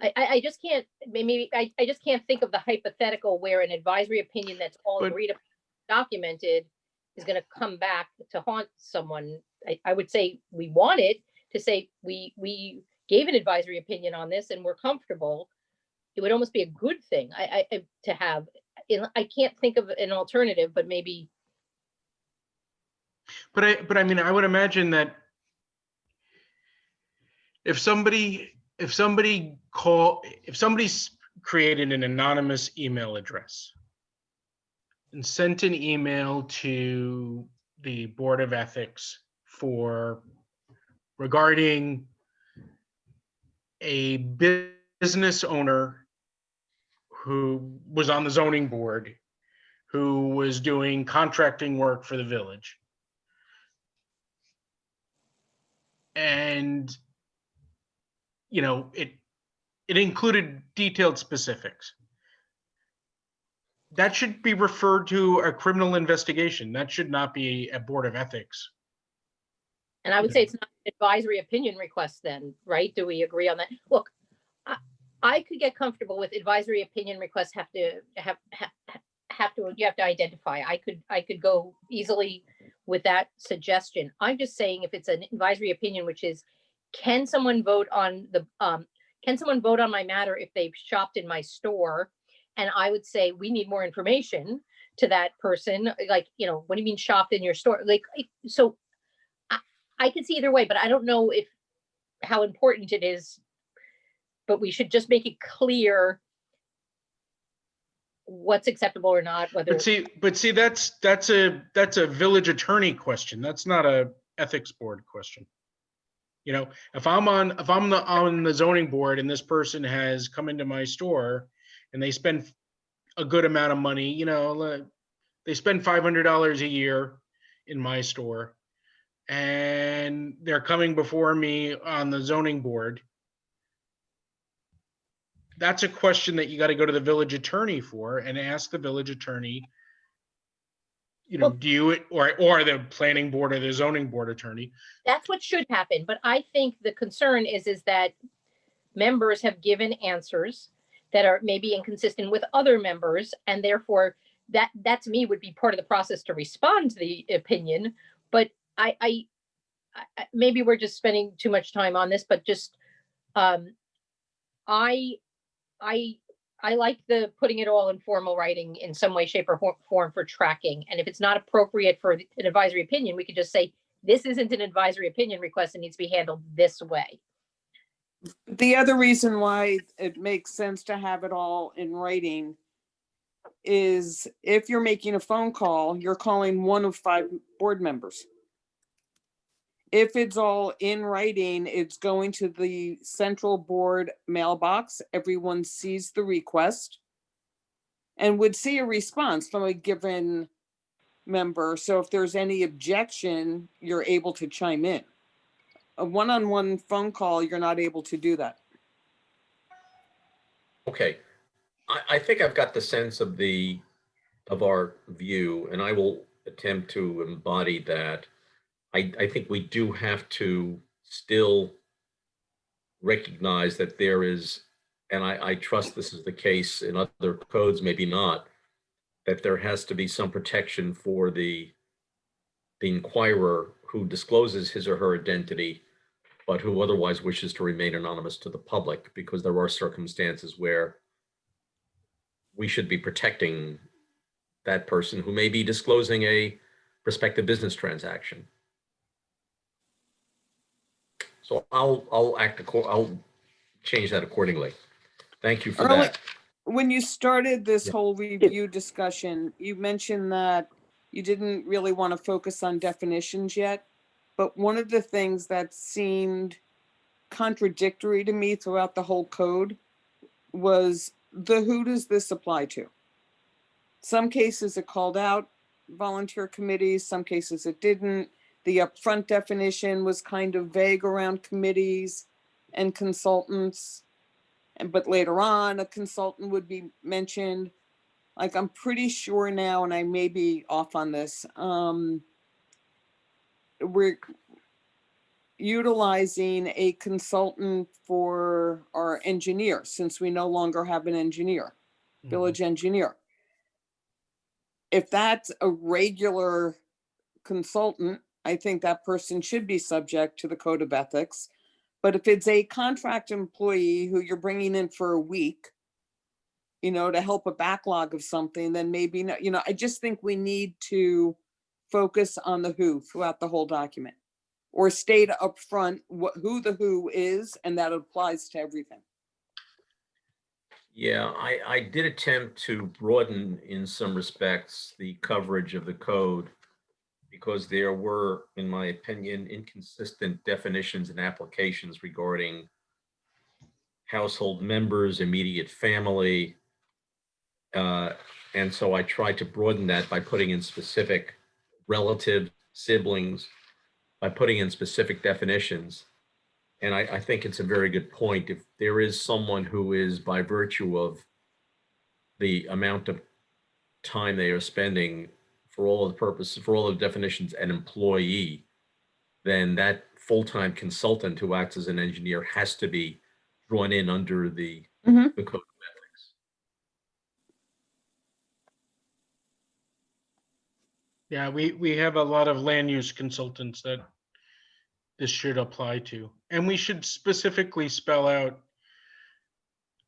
I just can't, I just can't think of the hypothetical where an advisory opinion that's all But- agreed upon, documented, is going to come back to haunt someone. I would say we want it to say we gave an advisory opinion on this and we're comfortable. It would almost be a good thing to have. I can't think of an alternative, but maybe. but I mean, I would imagine that if somebody's created an anonymous email address and sent an email to the Board of Ethics regarding a business owner who was on the zoning board, who was doing contracting work for the village, and it included detailed specifics, that should be referred to a criminal investigation. That should not be a Board of Ethics. And I would say it's not an advisory opinion request then, right? Do we agree on that? Look, I could get comfortable with advisory opinion requests you have to identify. I could go easily with that suggestion. I'm just saying if it's an advisory opinion, which is, can someone vote on my matter if they've shopped in my store? And I would say we need more information to that person. Like, what do you mean shopped in your store? Like, so I can see either way, but I don't know how important it is, but we should just make it clear what's acceptable or not, whether. But see, that's a village attorney question. That's not a ethics board question. You know, if I'm on the zoning board and this person has come into my store and they spend a good amount of money, you know, they spend $500 a year in my store, and they're coming before me on the zoning board. That's a question that you got to go to the village attorney for and ask the village attorney, you know, Well- do you, or the planning board or the zoning board attorney. That's what should happen, but I think the concern is that members have given answers that are maybe inconsistent with other members, and therefore that to me would be part of the process to respond to the opinion. But I maybe we're just spending too much time on this, but just I like the putting it all in formal writing in some way, shape, or form for tracking. And if it's not appropriate for an advisory opinion, we could just say, this isn't an advisory opinion request. It needs to be handled this way. The other reason why it makes sense to have it all in writing is if you're making a phone call, you're calling one of 5 board members. If it's all in writing, it's going to the central board mailbox. Everyone sees the request and would see a response from a given member. So if there's any objection, you're able to chime in. A one-on-one phone call, you're not able to do that. Okay, I think I've got the sense of our view, and I will attempt to embody that. I think we do have to still recognize that there is, and I trust this is the case in other codes, maybe not, that there has to be some protection for the inquirer who discloses his or her identity, but who otherwise wishes to remain anonymous to the public, because there are circumstances where we should be protecting that person who may be disclosing a prospective business transaction. So I'll change that accordingly. Thank you for that. When you started this Yeah. whole review discussion, you mentioned that you didn't really want to focus on definitions yet. But one of the things that seemed contradictory to me throughout the whole code was who does this apply to? Some cases it called out volunteer committees, some cases it didn't. The upfront definition was kind of vague around committees and consultants. But later on, a consultant would be mentioned. Like, I'm pretty sure now, and I may be off on this, we're utilizing a consultant for our engineer, since we no longer have an engineer, village engineer. If that's a regular consultant, I think that person should be subject to the code of ethics. But if it's a contract employee who you're bringing in for a week, you know, to help a backlog of something, then maybe not. You know, I just think we need to focus on the who throughout the whole document, or state up front who the who is, and that applies to everything. Yeah, I did attempt to broaden in some respects the coverage of the code, because there were, in my opinion, inconsistent definitions and applications regarding household members, immediate family. And so I tried to broaden that by putting in specific relative siblings, by putting in specific definitions. And I think it's a very good point. If there is someone who is, by virtue of the amount of time they are spending, for all of the purposes, for all of the definitions, an employee, then that full-time consultant who acts as an engineer has to be drawn in under the code of ethics. Yeah, we have a lot of land use consultants that this should apply to. And we should specifically spell out,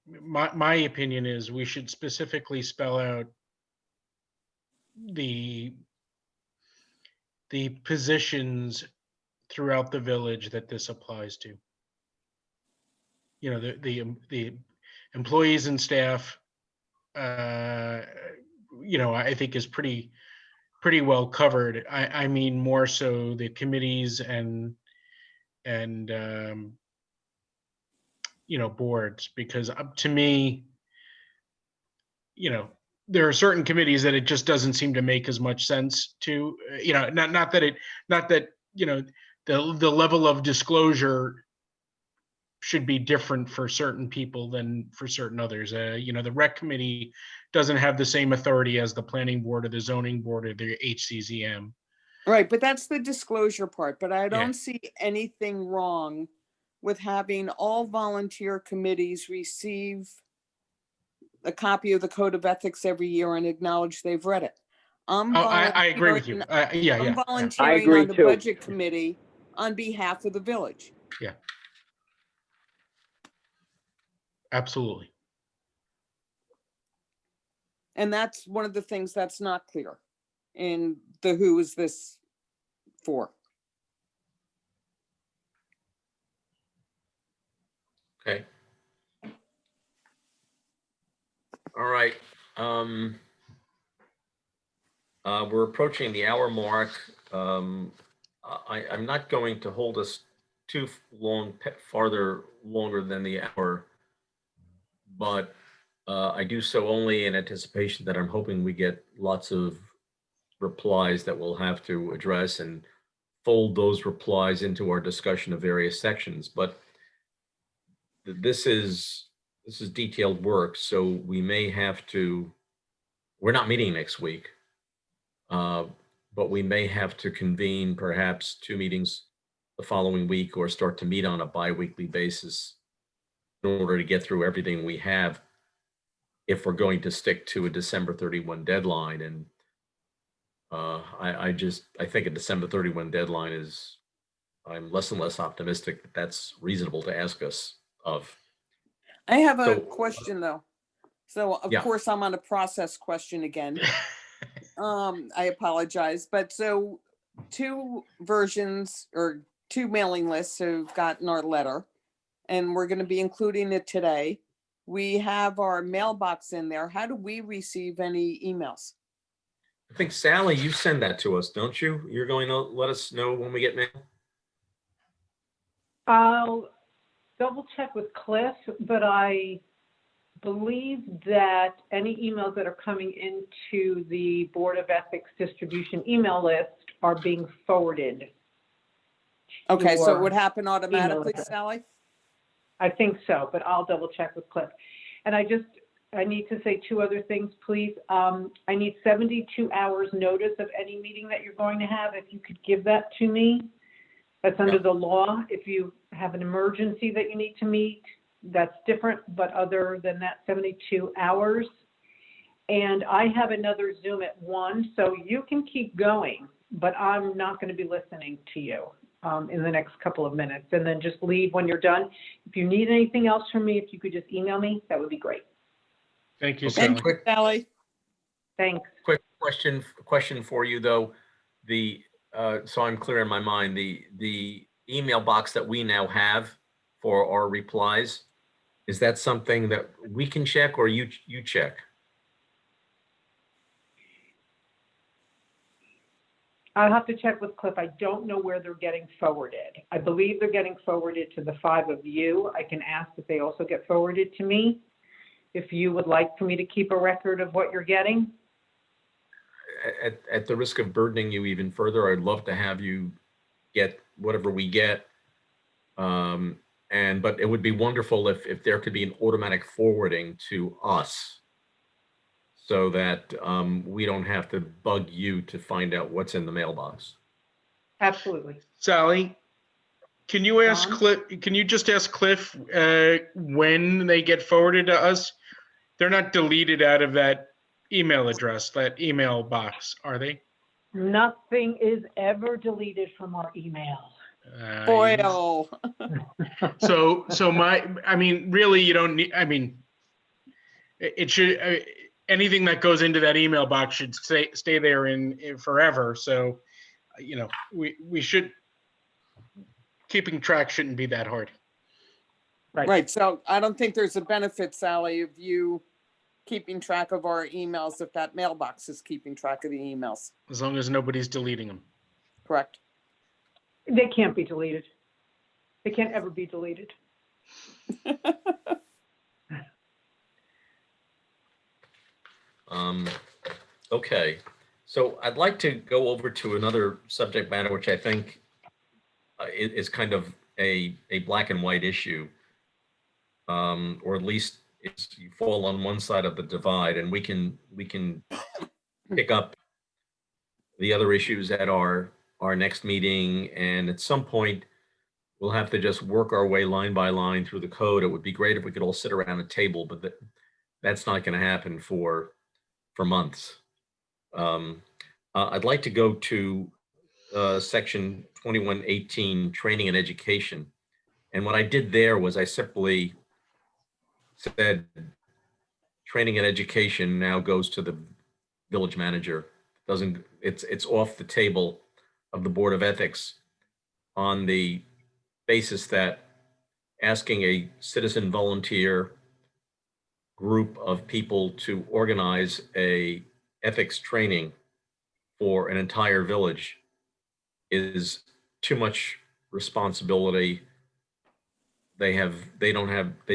my opinion is we should specifically spell out the positions throughout the village that this applies to. You know, the employees and staff I think is pretty well covered. I mean, more so the committees and boards, because to me, there are certain committees that it just doesn't seem to make as much sense to, not that, the level of disclosure should be different for certain people than for certain others. The rec committee doesn't have the same authority as the planning board or the zoning board or the HCZM. Right, but that's the disclosure part, but I Yeah. don't see anything wrong with having all volunteer committees receive a copy of the Code of Ethics every year and acknowledge they've read it. I'm Oh, I agree with you. volunteering- Yeah, I'm yeah, volunteering agree on the too. budget committee on behalf of the village. absolutely. And that's one of the things that's not clear in the who is this for. Okay. All right. We're approaching the hour mark. I'm not going to hold us too longer than the hour, but I do so only in anticipation that I'm hoping we get lots of replies that we'll have to address and fold those replies into our discussion of various sections. But this is detailed work, so we may have to. We're not meeting next week, but we may have to convene perhaps 2 meetings the following week, or start to meet on a bi-weekly basis in order to get through everything we have, if we're going to stick to a December 31 deadline. And I think a December 31 deadline is, I'm less and less optimistic that that's reasonable to ask us of. I have a So, question though. So of Yeah. course I'm on a process question again. I apologize, but so 2 versions or 2 mailing lists have gotten our letter and we're going to be including it today. We have our mailbox in there. How do we receive any emails? I think, Sally, you send that to us, don't you? You're going to let us know when we get mail? I'll double check with Cliff, but I believe that any emails that are coming into the Board of Ethics distribution email list are being forwarded. Okay, so it would your happen automatically, address. Sally? I think so, but I'll double check with Cliff. And I need to say 2 other things, please. I need 72 hours notice of any meeting that you're going to have. If you could give that to me, that's under the law. If you have an emergency that you need to meet, that's different, but other than that, 72 hours. And I have another Zoom at 1, so you can keep going, but I'm not going to be listening to you in the next couple of minutes. And then just leave when you're done. If you need anything else from me, if you could just email me, that would be great. Thank you, Okay, Sally. Thank you, Sally. Thanks. Quick question for you though. So I'm clear in my mind, the email box that we now have for our replies, is that something that we can check or you check? I'll have to check with Cliff. I don't know where they're getting forwarded. I believe they're getting forwarded to the 5 of you. I can ask if they also get forwarded to me. If you would like for me to keep a record of what you're getting. At the risk of burdening you even further, I'd love to have you get whatever we get. But it would be wonderful if there could be an automatic forwarding to us, so that we don't have to bug you to find out what's in the mailbox. Absolutely. Sally, can you ask Don? Cliff? Can you just ask Cliff when they get forwarded to us? They're not deleted out of that email address, that email box, are they? Nothing is ever deleted from our email. Boy, oh. So really, you don't need. I mean, it should. Anything that goes into that email box should stay there in forever. So, we should. Keeping track shouldn't be that hard. Right, so I don't think there's a benefit, Sally, of you keeping track of our emails if that mailbox is keeping track of the emails, As long as nobody's deleting them. correct? They can't be deleted. They can't ever be deleted. Okay, so I'd like to go over to another subject matter, which I think is kind of a black and white issue, or at least it's, you fall on one side of the divide, and we can pick up the other issues at our next meeting, and at some point we'll have to just work our way line by line through the code. It would be great if we could all sit around a table, but that's not going to happen for months. I'd like to go to section 2118, training and education. And what I did there was I simply said, training and education now goes to the village manager. It's off the table of the Board of Ethics on the basis that asking a citizen volunteer group of people to organize a ethics training for an entire village is too much responsibility. They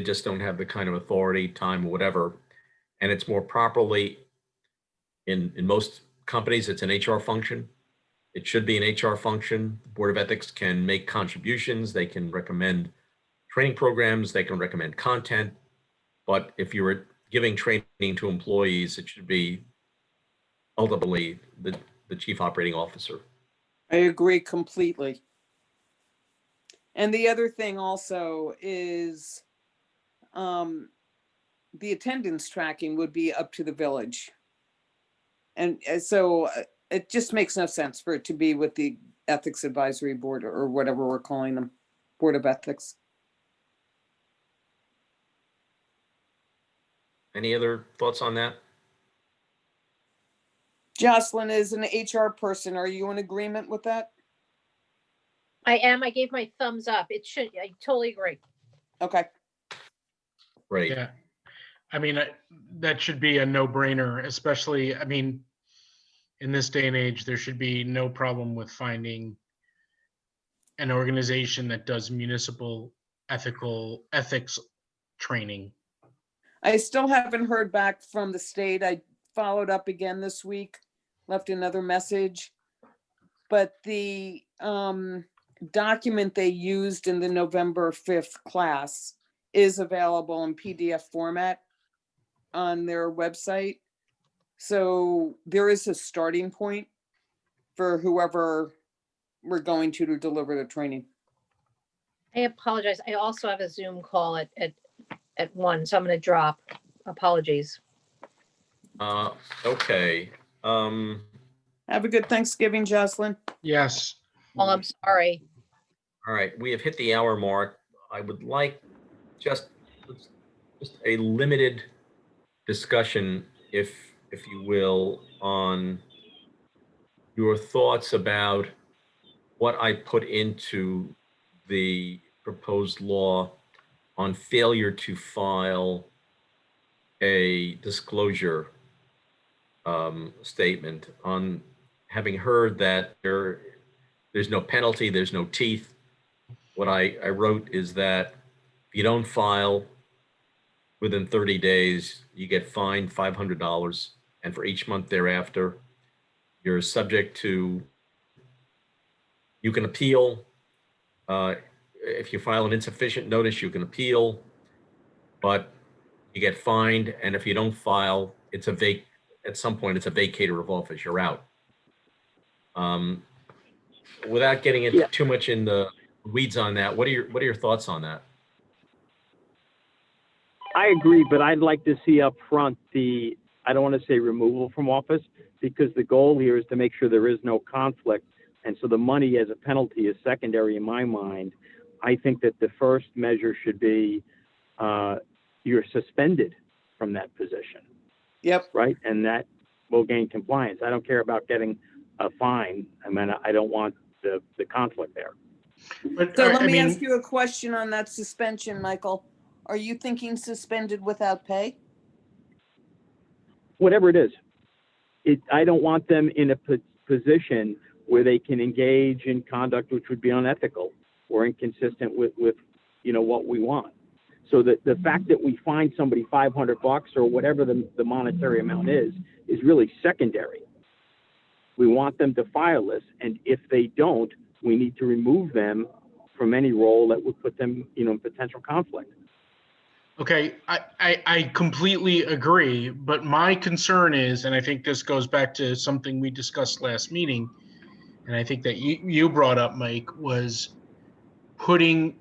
just don't have the kind of authority, time, or whatever. And it's more properly, in most companies, it's an HR function. It should be an HR function. The Board of Ethics can make contributions. They can recommend training programs. They can recommend content. But if you were giving training to employees, it should be ultimately the chief operating officer. I agree completely. And the other thing also is the attendance tracking would be up to the village. And so it just makes no sense for it to be with the Ethics Advisory Board or whatever we're calling them, Board of Ethics. Any other thoughts on that? Jocelyn is an HR person. Are you in agreement with that? I am. I gave my thumbs up. It should, I totally agree. Okay. Great. Yeah. I mean, that should be a no-brainer, especially, I mean, in this day and age, there should be no problem with finding an organization that does municipal ethics training. I still haven't heard back from the state. I followed up again this week, left another message. But the document they used in the November 5th class is available in PDF format on their website. So there is a starting point for whoever we're going to deliver the training. I apologize. I also have a Zoom call at 1, so I'm going to drop. Apologies. Okay. Have a good Thanksgiving, Jocelyn. Yes. Oh, I'm sorry. All right, we have hit the hour mark. I would like just a limited discussion, if you will, on your thoughts about what I put into the proposed law on failure to file a disclosure statement, on having heard that there's no penalty, there's no teeth. What I wrote is that if you don't file within 30 days, you get fined $500. And for each month thereafter, you're subject to, you can appeal. If you file an insufficient notice, you can appeal, but you get fined. And if you don't file, at some point, it's a vacator of office, you're out. Without getting into too much in the weeds on that, what are your thoughts on that? I agree, but I'd like to see up front I don't want to say removal from office, because the goal here is to make sure there is no conflict. And so the money as a penalty is secondary in my mind. I think that the first measure should be you're suspended from that position. Yep. Right? And that will gain compliance. I don't care about getting a fine. I mean, I don't want the conflict there. But So let me ask you a question on that suspension, Michael. Are you thinking suspended without pay? whatever it is. I don't want them in a position where they can engage in conduct which would be unethical or inconsistent with what we want. So the fact that we find somebody $500 or whatever the monetary amount is really secondary. We want them to file this, and if they don't, we need to remove them from any role that would put them, in potential conflict. Okay, I completely agree, but my concern is, and I think this goes back to something we discussed last meeting, and I think that you brought up, Mike, was putting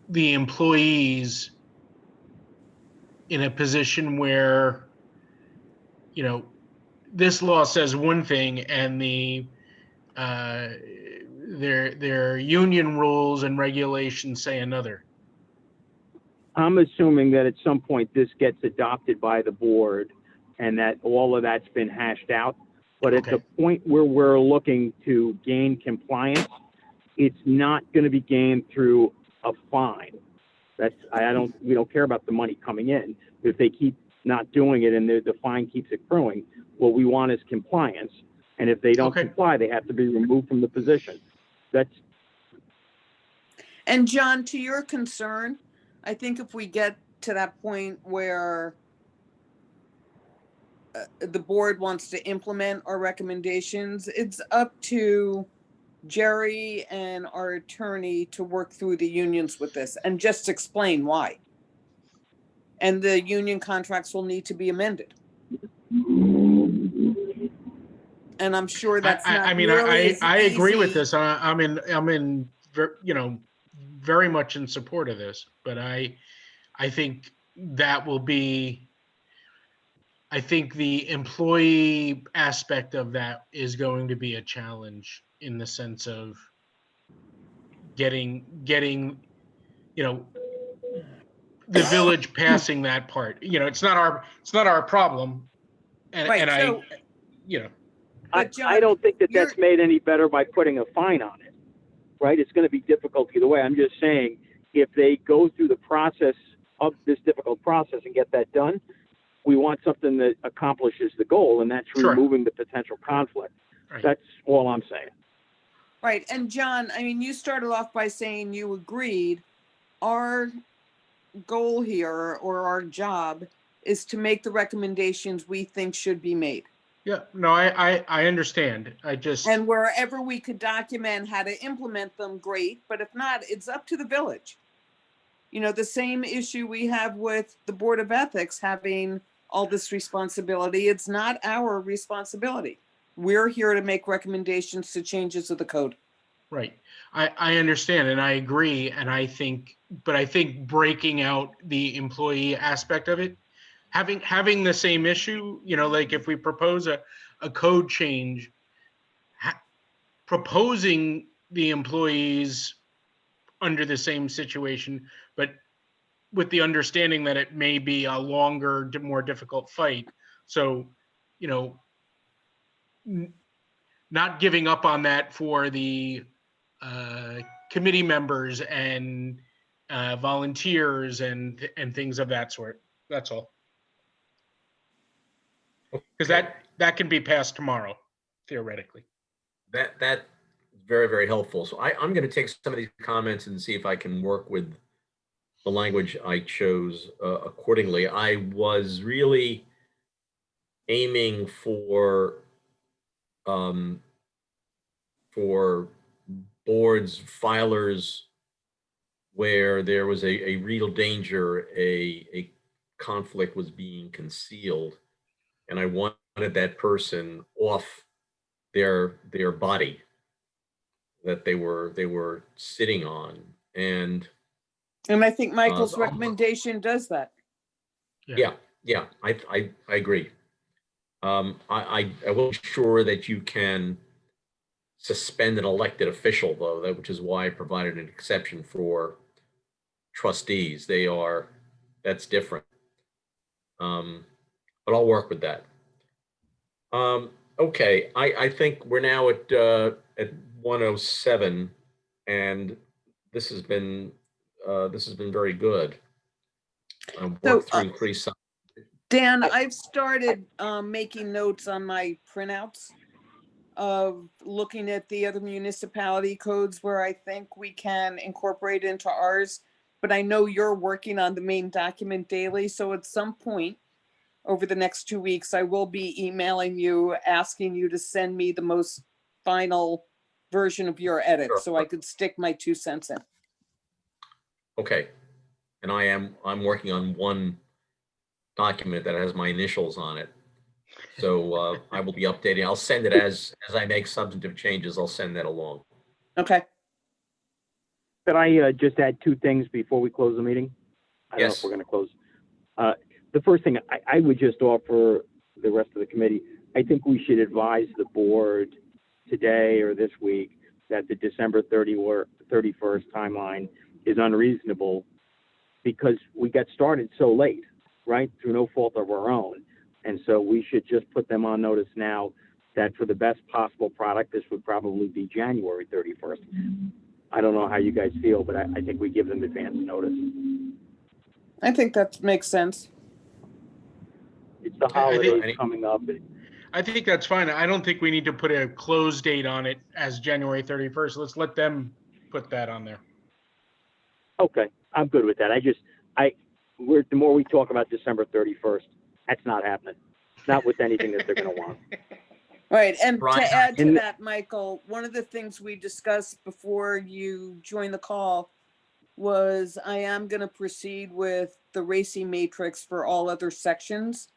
the employees in a position where, this law says one thing and their union rules and regulations say another. I'm assuming that at some point this gets adopted by the board and that all of that's been hashed out. But at the point where we're looking to gain compliance, it's not going to be gained through a fine. We don't care about the money coming in. If they keep not doing it and the fine keeps accruing, what we want is compliance. And if they don't comply, they have to be removed from the position. And John, to your concern, I think if we get to that point where the board wants to implement our recommendations, it's up to Jerry and our attorney to work through the unions with this and just explain why. And the union contracts will need to be amended. And I'm sure that's not I agree with this. I'm in very much in support of this, but I think that will be, I think the employee aspect of that is going to be a challenge in the sense of getting the village passing that part. It's not our problem. And, right, and so, I don't think that's made any better by putting a fine on it, right? It's going to be difficult either way. I'm just saying, if they go through the process of this difficult process and get that done, we want something that accomplishes the goal, and that's removing the potential conflict. Right. That's all I'm saying. Right. And John, you started off by saying you agreed. Our goal here, or our job, is to make the recommendations we think should be made. Yeah, no, I understand. And wherever we could document how to implement them, great. But if not, it's up to the village. The same issue we have with the Board of Ethics having all this responsibility. It's not our responsibility. We're here to make recommendations to changes of the code. Right. I understand and I agree. And I think breaking out the employee aspect of it, having the same issue, like if we propose a code change, proposing the employees under the same situation, but with the understanding that it may be a longer, more difficult fight. So, not giving up on that for the committee members and volunteers and things of that sort. That's all. Because that can be passed tomorrow, theoretically. That's very, very helpful. So I'm going to take some of these comments and see if I can work with the language I chose accordingly. I was really aiming for boards, filers, where there was a real danger, a conflict was being concealed, and I wanted that person off their body that they were sitting on. And I think Michael's recommendation does that. Yeah, I agree. I wasn't sure that you can suspend an elected official, though, which is why I provided an exception for trustees. That's different. But I'll work with that. Okay, I think we're now at 1:07, and this has been very good. Worked through pretty solid. Dan, I've started making notes on my printouts of looking at the other municipality codes where I think we can incorporate into ours. But I know you're working on the main document daily, so at some point over the next 2 weeks, I will be emailing you, asking you to send me the most final version of your edit, Sure. so I could stick my 2 cents in. Okay. And I'm working on one document that has my initials on it. So I will be updating. I'll send it as I make substantive changes. I'll send that along. Okay. Could I just add 2 things before we close the meeting? I don't know if Yes. we're going to close. The first thing, I would just offer the rest of the committee, I think we should advise the board today or this week that the December 31st timeline is unreasonable because we got started so late, right? Through no fault of our own. And so we should just put them on notice now that for the best possible product, this would probably be January 31st. I don't know how you guys feel, but I think we give them advance notice. I think that makes sense. It's the I think- holidays coming up. I think that's fine. I don't think we need to put a close date on it as January 31st. Let's let them put that on there. Okay, I'm good with that. The more we talk about December 31st, that's not happening. Not with anything that they're going to want. Right, and Brian, to add to in the- that, Michael, one of the things we discussed before you joined the call was I am going to proceed with the RACI matrix for all other sections.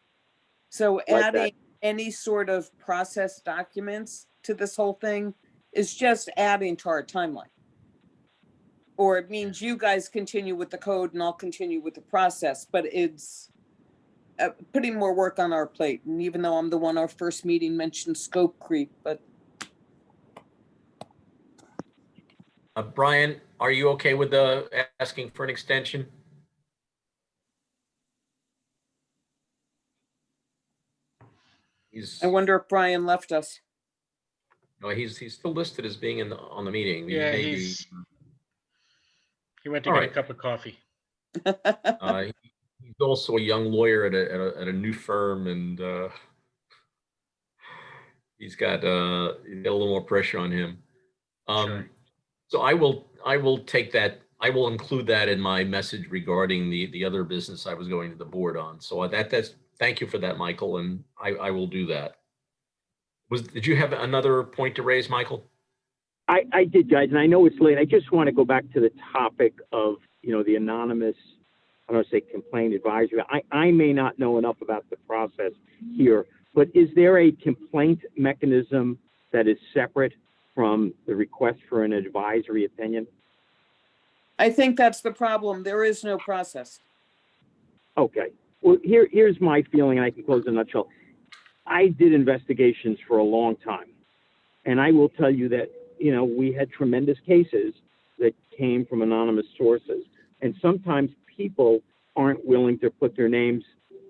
So that. adding any sort of process documents to this whole thing is just adding to our timeline. Or it means you guys continue with the code and I'll continue with the process, but it's putting more work on our plate. And even though I'm the one, our first meeting mentioned scope creep, but Brian, are you okay with asking for an extension? I wonder if Brian left us. No, he's still listed as being on the meeting. Yeah, Maybe, he went to All get right. a cup of coffee. he's also a young lawyer at a new firm, and he's got a little more pressure on him. Sure. So I will take that. I will include that in my message regarding the other business I was going to the board on. So that's thank you for that, Michael, and I will do that. Did you have another point to raise, Michael? I did, guys, and I know it's late. I just want to go back to the topic of, the anonymous, I don't want to say complaint advisory. I may not know enough about the process here, but is there a complaint mechanism that is separate from the request for an advisory opinion? I think that's the problem. There is no process. Okay. Well, here's my feeling, and I can close in a nutshell. I did investigations for a long time, and I will tell you that, we had tremendous cases that came from anonymous sources, and sometimes people aren't willing to put their names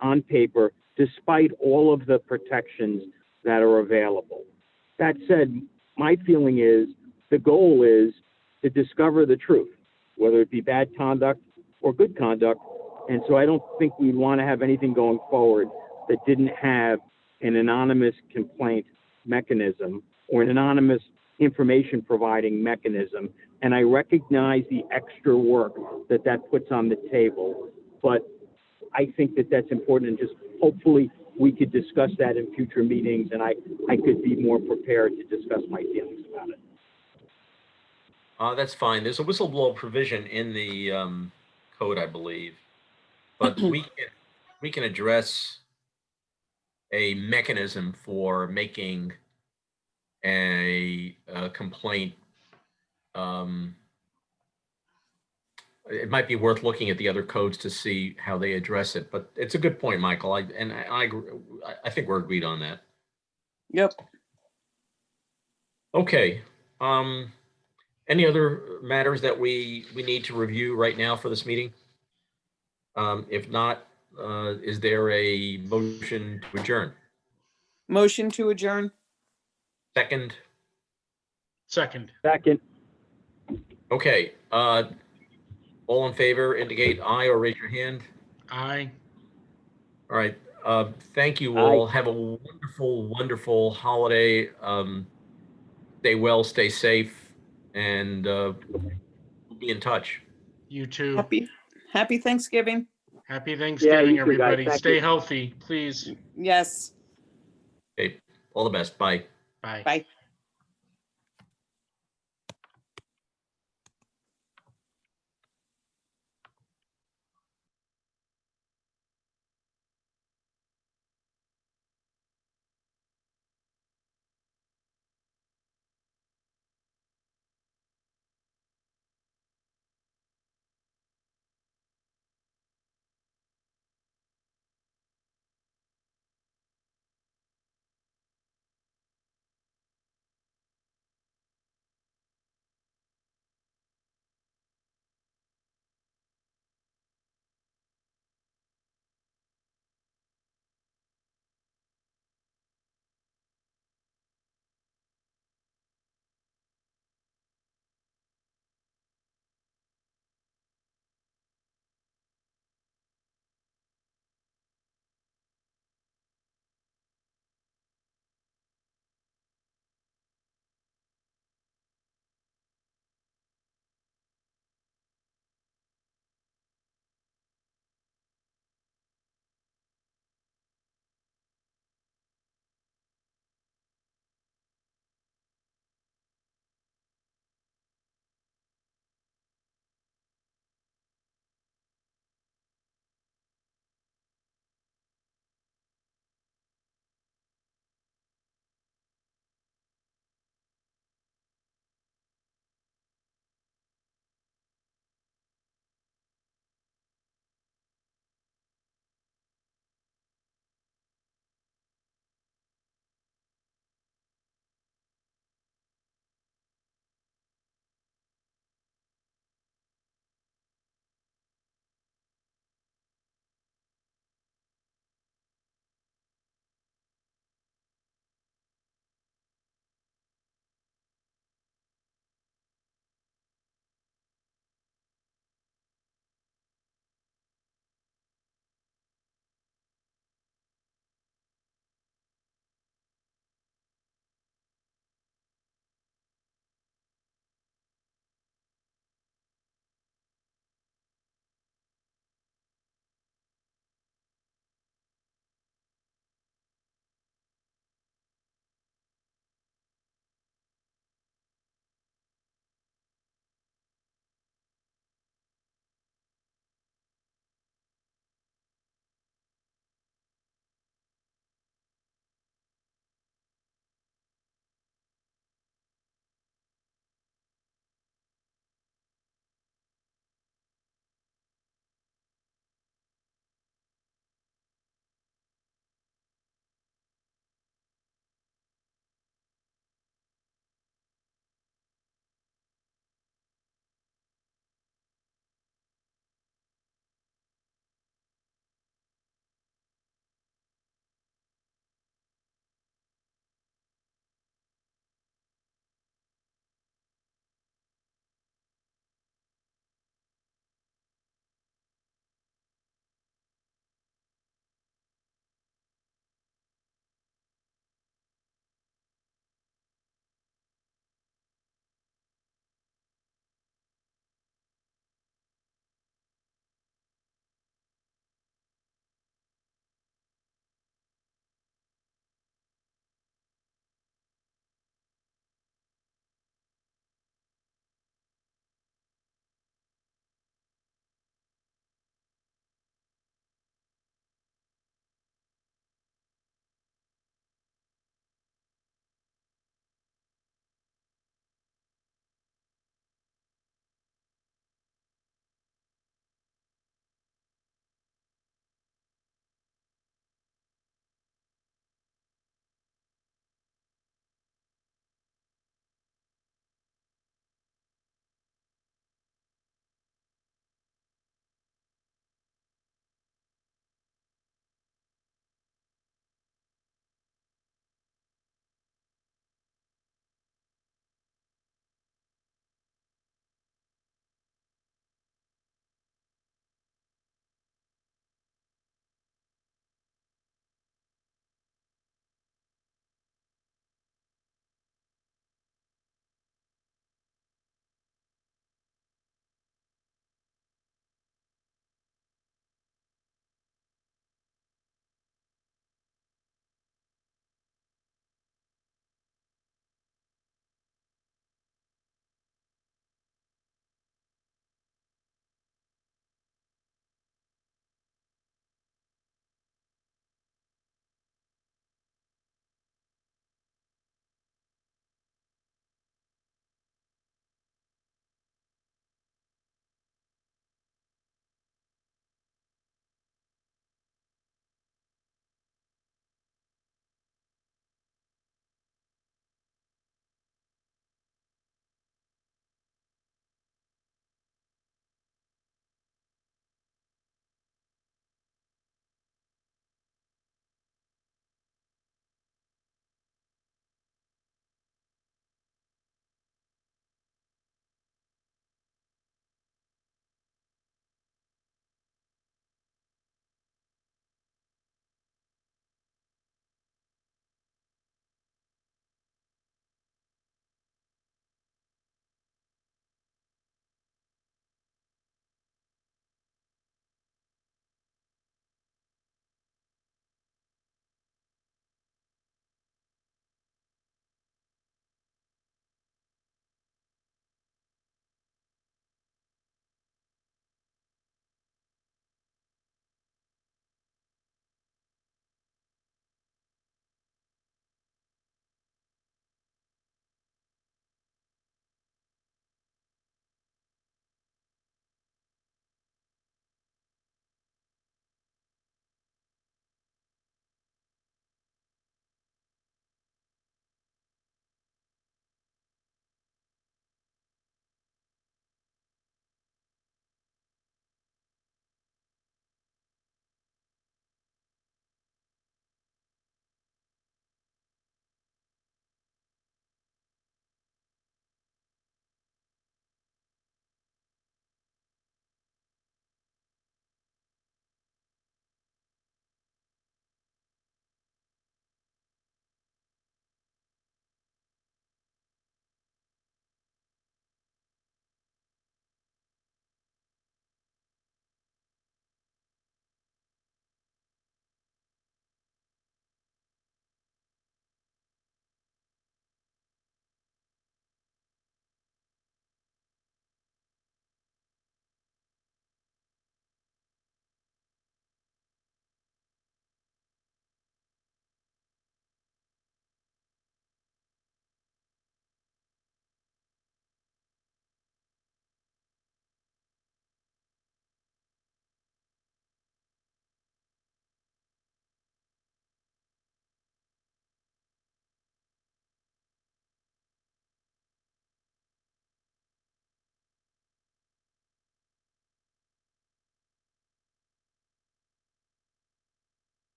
on paper despite all of the protections that are available. That said, my feeling is the goal is to discover the truth, whether it be bad conduct or good conduct. And so I don't think we want to have anything going forward that didn't have an anonymous complaint mechanism or an anonymous information providing mechanism. And I recognize the extra work that puts on the table, but I think that that's important, and just hopefully we could discuss that in future meetings, and I could be more prepared to discuss my feelings about it. That's fine. There's a whistleblower provision in the code, I believe, but we can address a mechanism for making a complaint. It might be worth looking at the other codes to see how they address it, but it's a good point, Michael. I think we're agreed on that. Yep. Okay. Any other matters that we need to review right now for this meeting? If not, is there a motion to adjourn? Motion to adjourn. Second? Second. Okay. All in favor indicate aye or raise your hand. Aye. All right. Thank you all. Have a wonderful, wonderful holiday. Stay well, stay safe, and we'll be in touch. You too. Happy Thanksgiving. Happy Thanksgiving, you too, guys. everybody. Thank Stay you. healthy, please. Yes, Okay, all the best. Bye. Bye. bye.